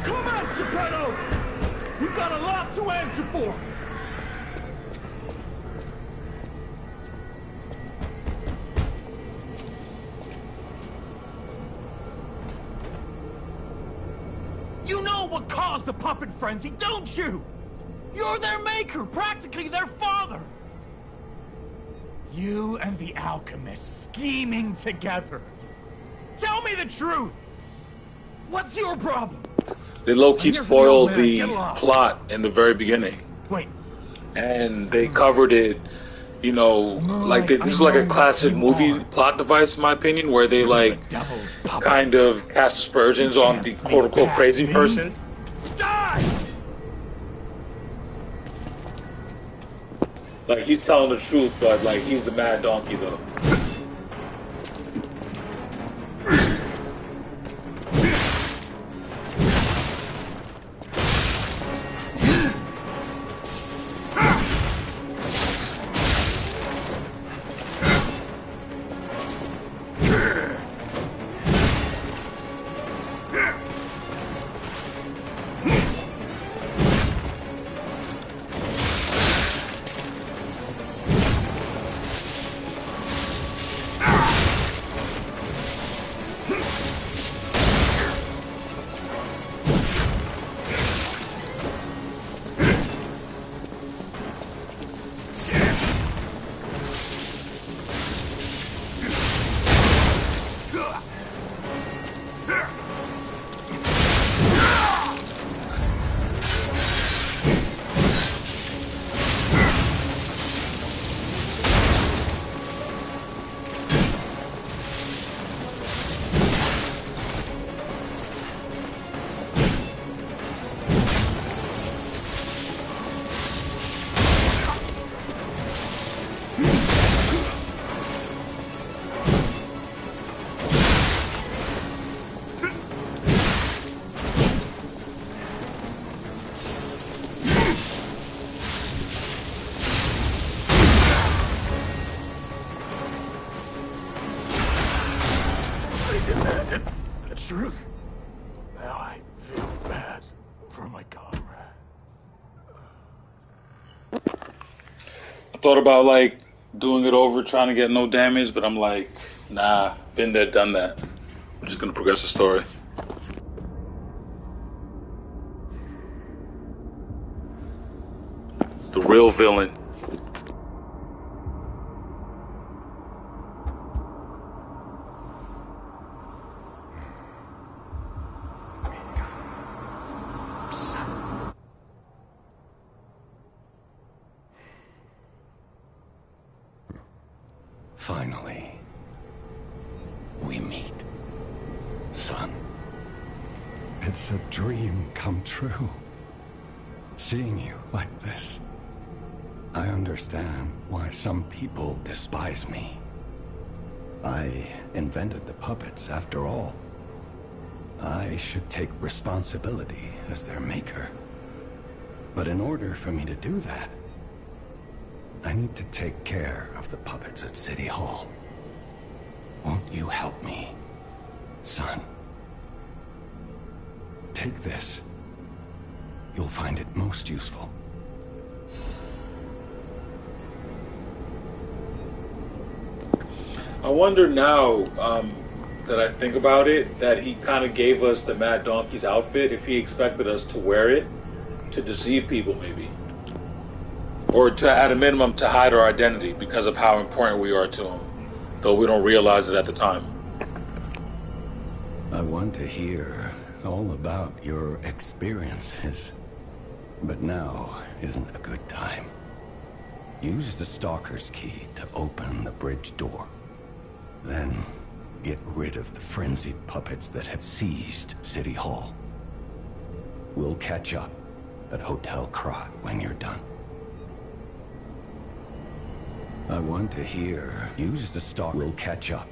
Come out, Geppetto! We've got a lot to answer for! You know what caused the puppet frenzy, don't you? You're their maker, practically their father! You and the alchemist scheming together. Tell me the truth! What's your problem? They low-key spoiled the Get lost. plot in the very beginning. Wait, And they covered it, you know, like this is like a classic movie plot device, in my opinion, where they like the devil's puppet. kind of cast aspersions on the quote-unquote crazy me. person. Die! Like, he's telling the truth, but like he's the mad donkey though. The truth. Now I feel bad for my comrade. I thought about like doing it over, trying to get no damage, but I'm like, nah, been there, done that. I'm just gonna progress the story. The real villain. Finally, we meet. Son, it's a dream come true. Seeing you like this. I understand why some people despise me. I invented the puppets after all. I should take responsibility as their maker. But in order for me to do that, I need to take care of the puppets at City Hall. Won't you help me, son? Take this. You'll find it most useful. I wonder now that I think about it, that he kind of gave us the Mad Donkey's outfit, if he expected us to wear it to deceive people, maybe. Or to, at a minimum, to hide our identity because of how important we are to him, though we don't realize it at the time. I want to hear all about your experiences. But now isn't a good time. Use the Stalker's key to open the bridge door. Then, get rid of the frenzied puppets that have seized City Hall. We'll catch up at Hotel Krat when you're done. I want to hear. Use the Stalker. We'll catch up.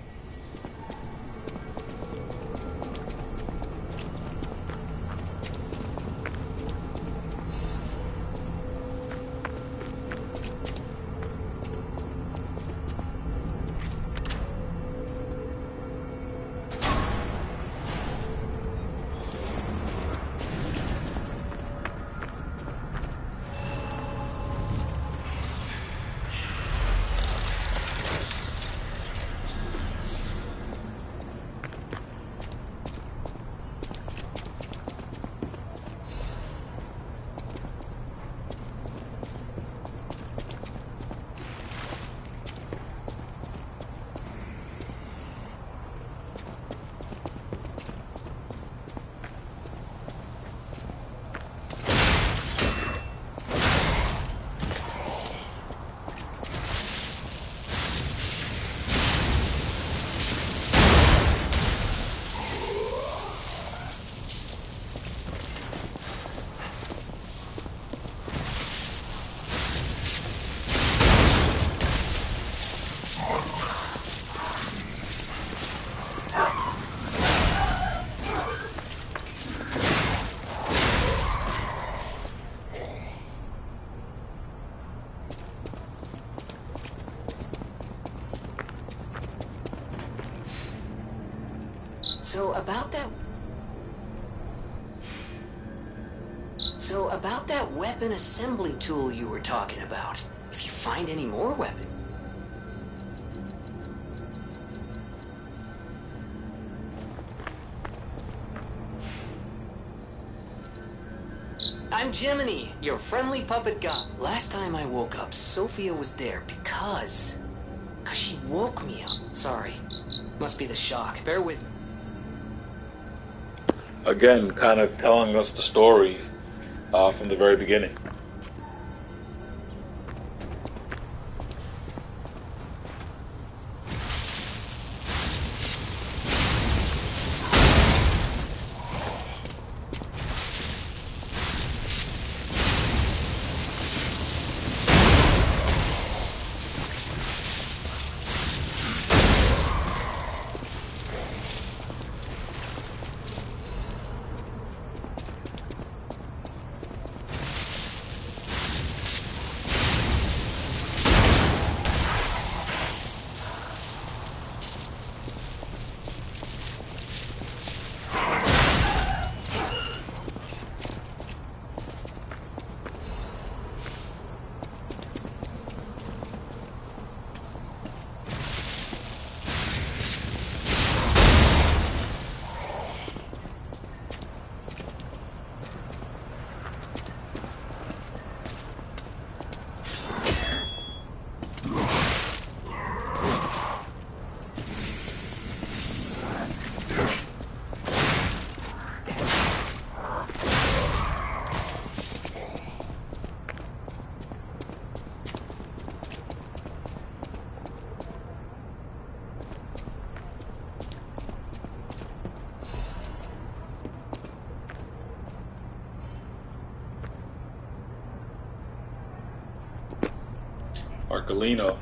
So about that weapon assembly tool you were talking about. If you find any more weapons. I'm Jiminy, your friendly puppet god. Last time I woke up, Sophia was there because she woke me up. Sorry. Must be the shock. Bear with me. Again, kind of telling us the story from the very beginning. Arcolino.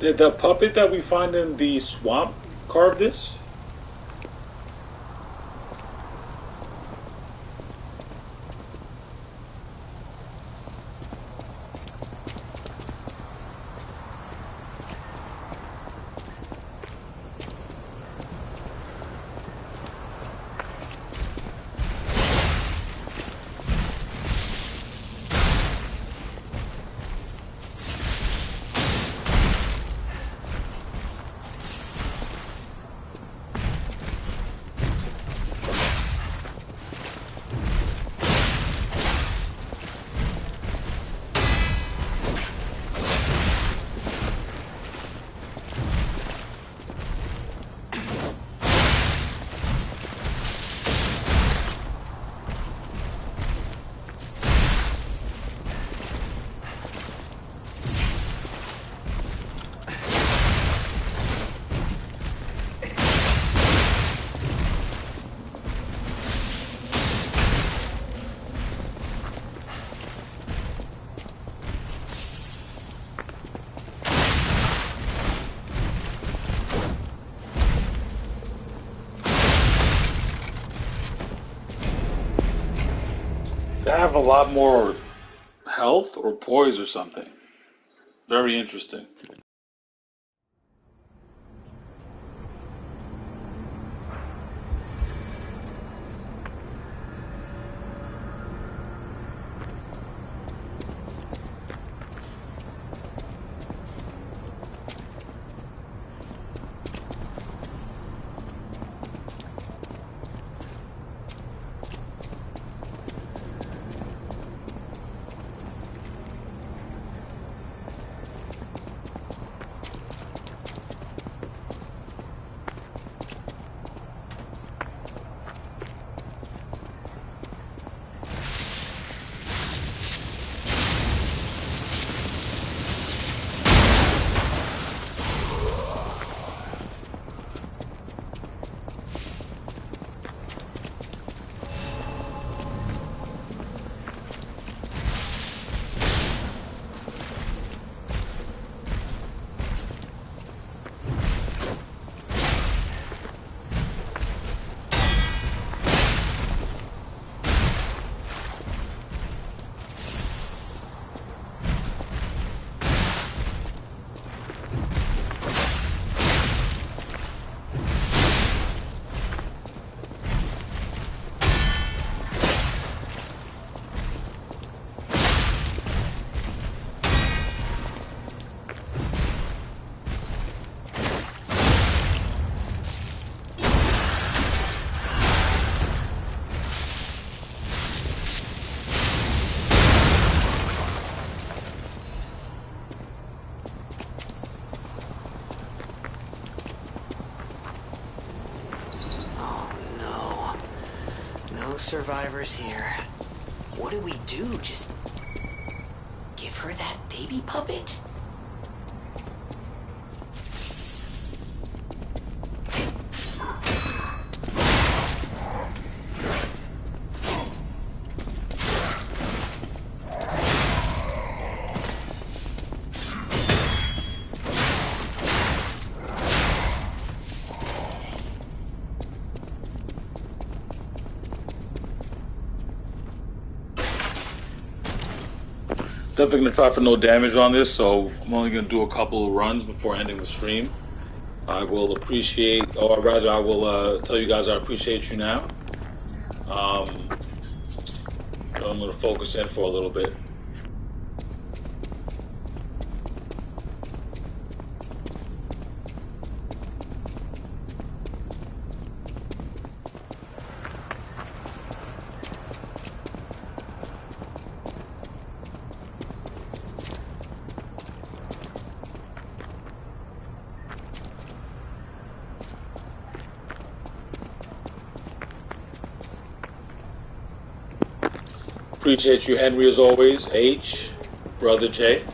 Did the puppet that we find in the swamp carve this? They have a lot more health or poise or something. Very interesting. No survivors here. What do we do? Just give her that baby puppet? Definitely gonna try for no damage on this, so I'm only gonna do a couple of runs before ending the stream. I will appreciate, or rather, I will tell you guys I appreciate you now. So I'm gonna focus in for a little bit. Appreciate you, Henry, as always. H, Brother J.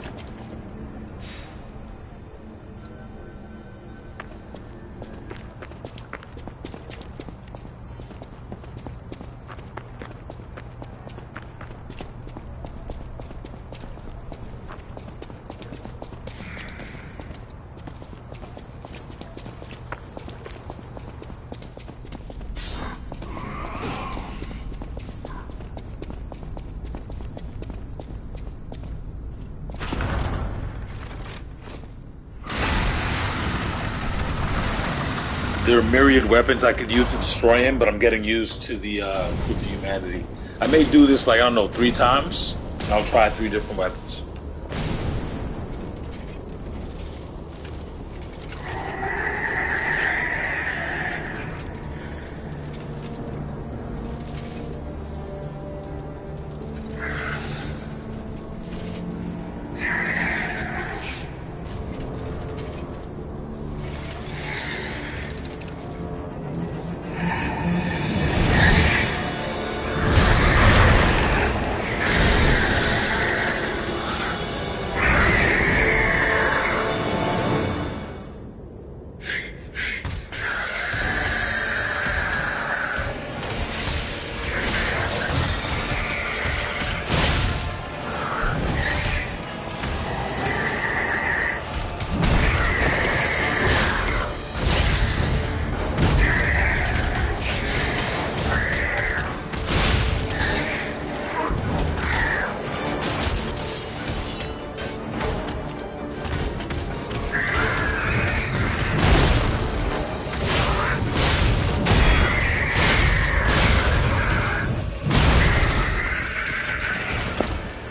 there are myriad weapons I could use to destroy him, but I'm getting used to the proof of humanity. I may do this like, I don't know, 3 times, and I'll try 3 different weapons.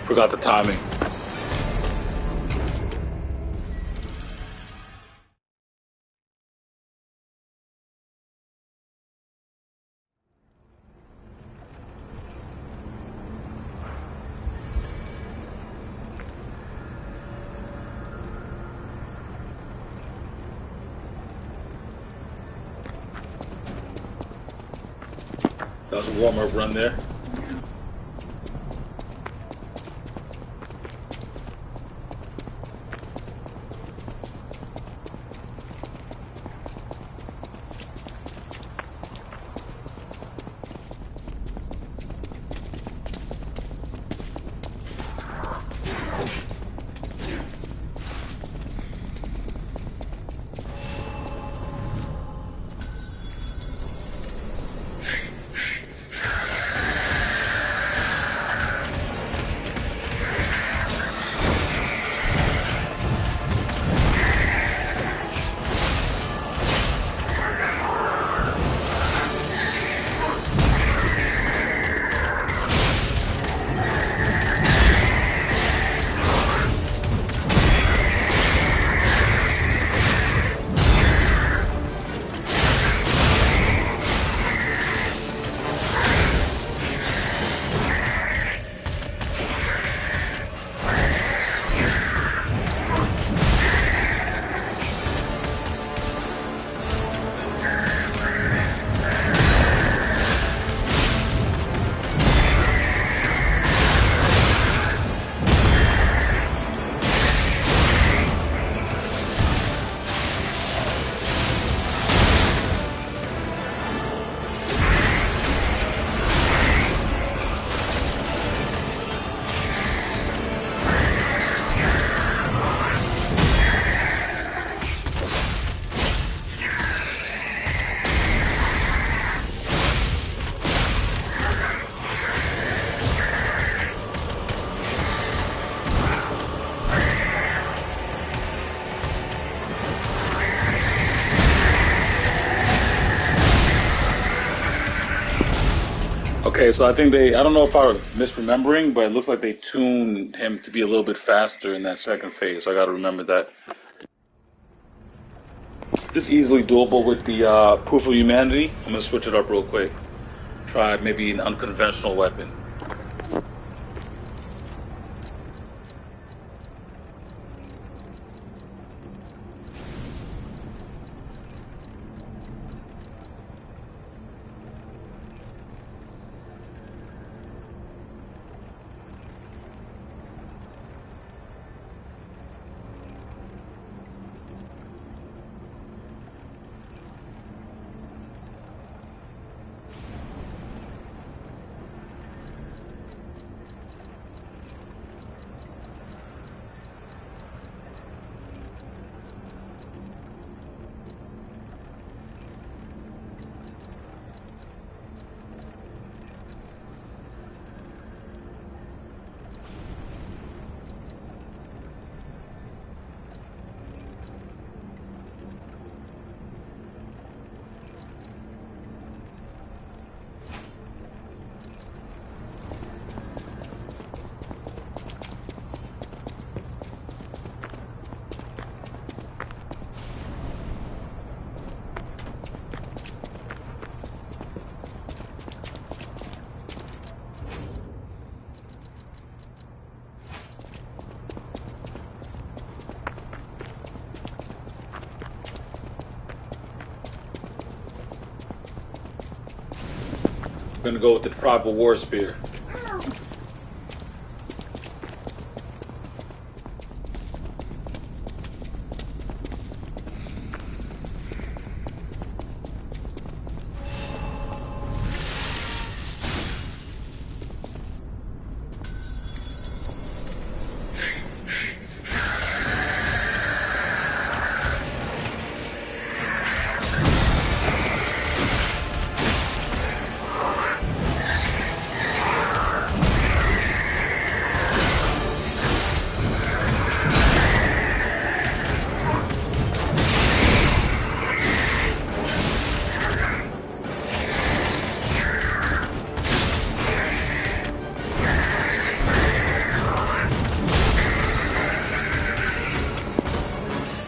Forgot the timing. That was a warm-up run there. Okay, so I think I don't know if I was misremembering, but it looks like they tuned him to be a little bit faster in that second phase. So I got to remember that. This is easily doable with the proof of humanity. I'm going to switch it up real quick. Try maybe an unconventional weapon. gonna go with the tribal war spear.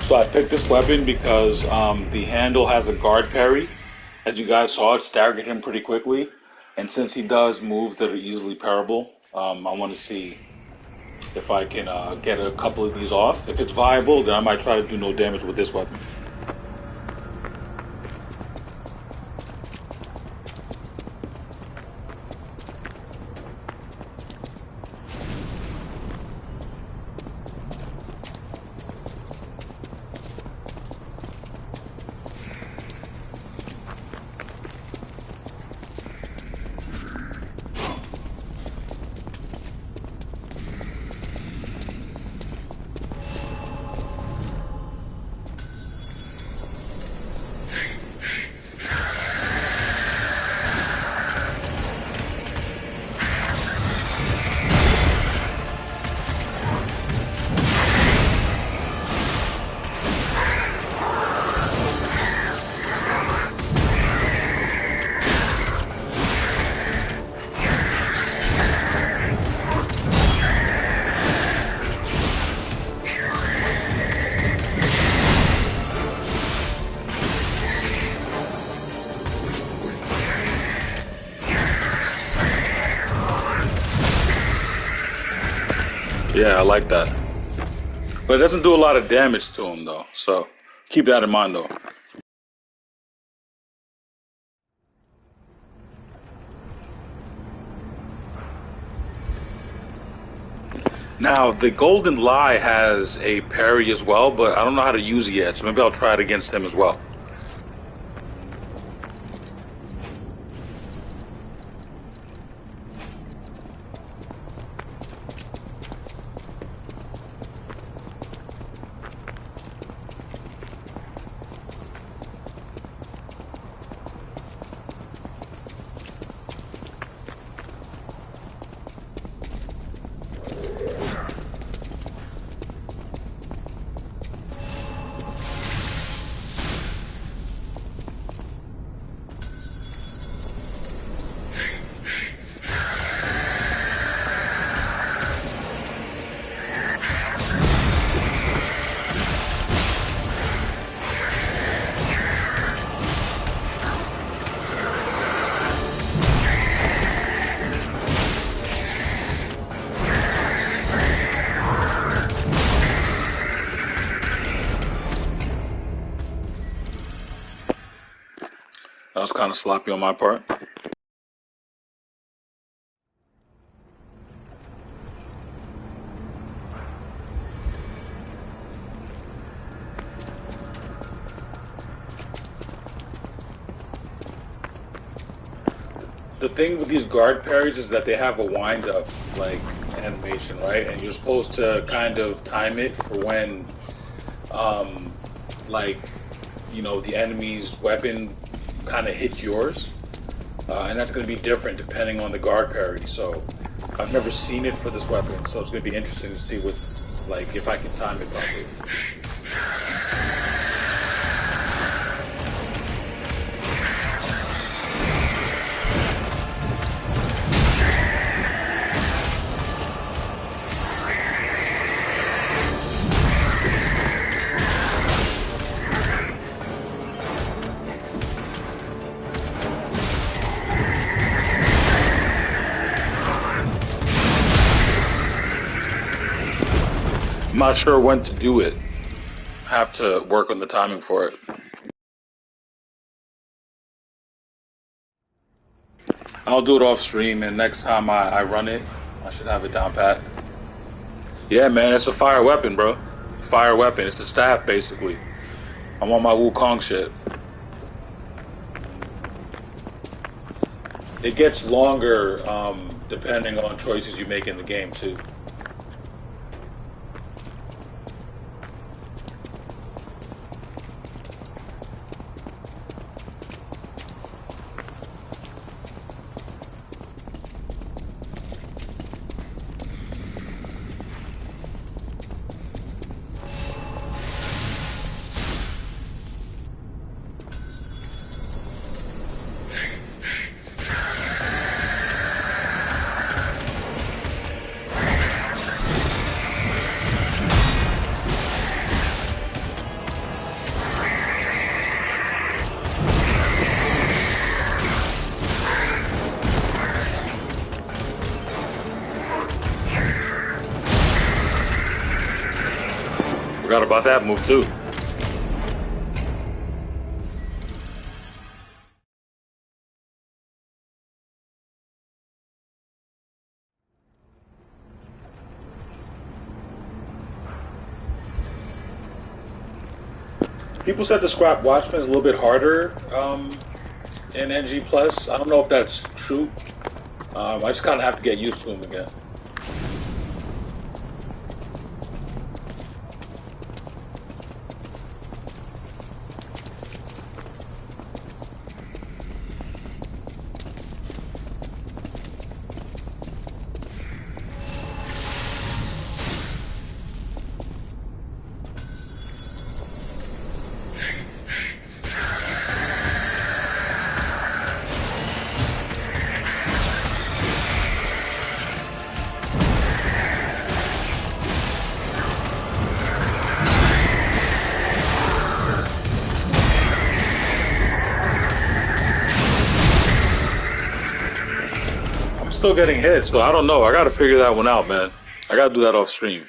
So I picked this weapon because the handle has a guard parry. As you guys saw, it staggered him pretty quickly. And since he does moves that are easily parable, I want to see if I can get a couple of these off. If it's viable, then I might try to do no damage with this weapon. Yeah, I like that. But it doesn't do a lot of damage to him, though. So keep that in mind, though. Now, the Golden Lie has a parry as well, but I don't know how to use it yet, so maybe I'll try it against him as well. That was kind of sloppy on my part. The thing with these guard parries is that they have a wind up like animation, right? And you're supposed to kind of time it for when like the enemy's weapon kind of hits yours, and that's going to be different depending on the guard parry. So I've never seen it for this weapon, so it's going to be interesting to see what, like, if I can time it properly. I'm not sure when to do it. Have to work on the timing for it. I'll do it off stream, and next time I run it, I should have it down pat. Yeah, man, it's a fire weapon, bro. Fire weapon. It's a staff, basically. I'm on my Wukong shit. It gets longer depending on choices you make in the game, too. Forgot about that move, too. People said the Scrap Watchman is a little bit harder in NG+. I don't know if that's true. I just kind of have to get used to him again. Still getting hit, so I don't know. I gotta figure that one out, man. I gotta do that off stream.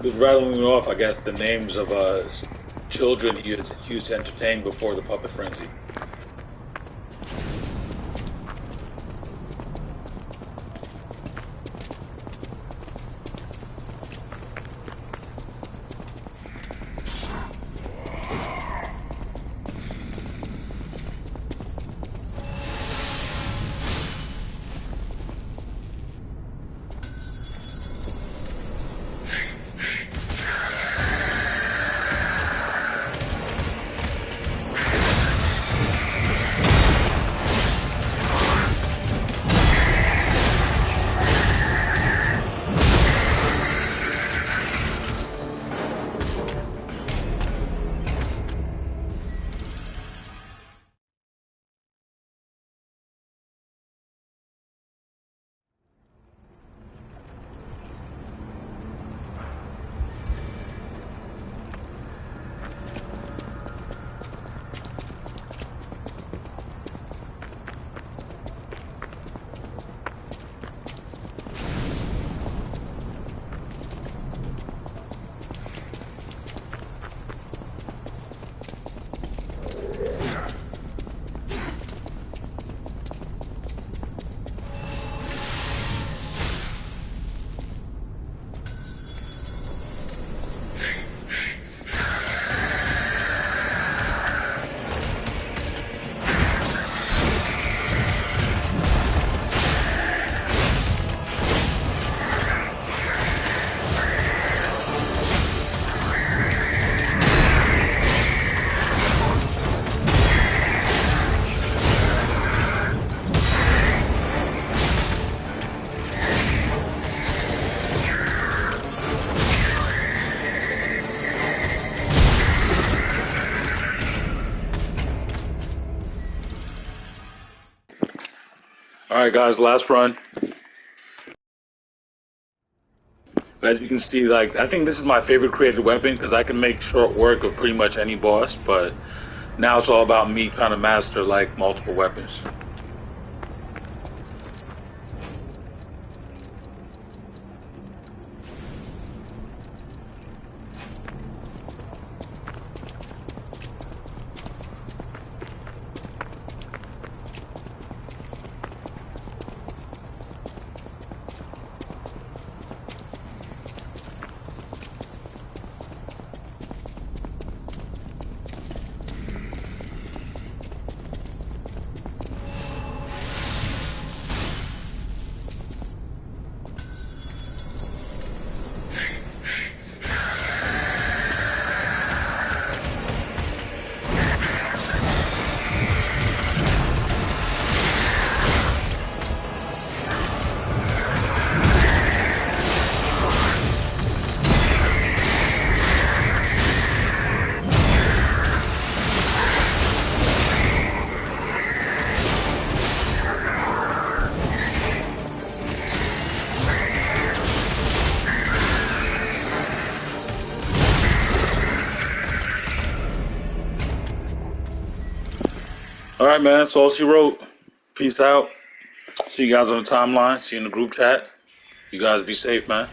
Just rattling off, I guess, the names of children he used to entertain before the puppet frenzy. right, guys, last run. As you can see, like, I think this is my favorite created weapon because I can make short work of pretty much any boss, but now it's all about me trying to master, like, multiple weapons. All right, man, that's all she wrote. Peace out. See you guys on the timeline. See you in the group chat. You guys be safe, man.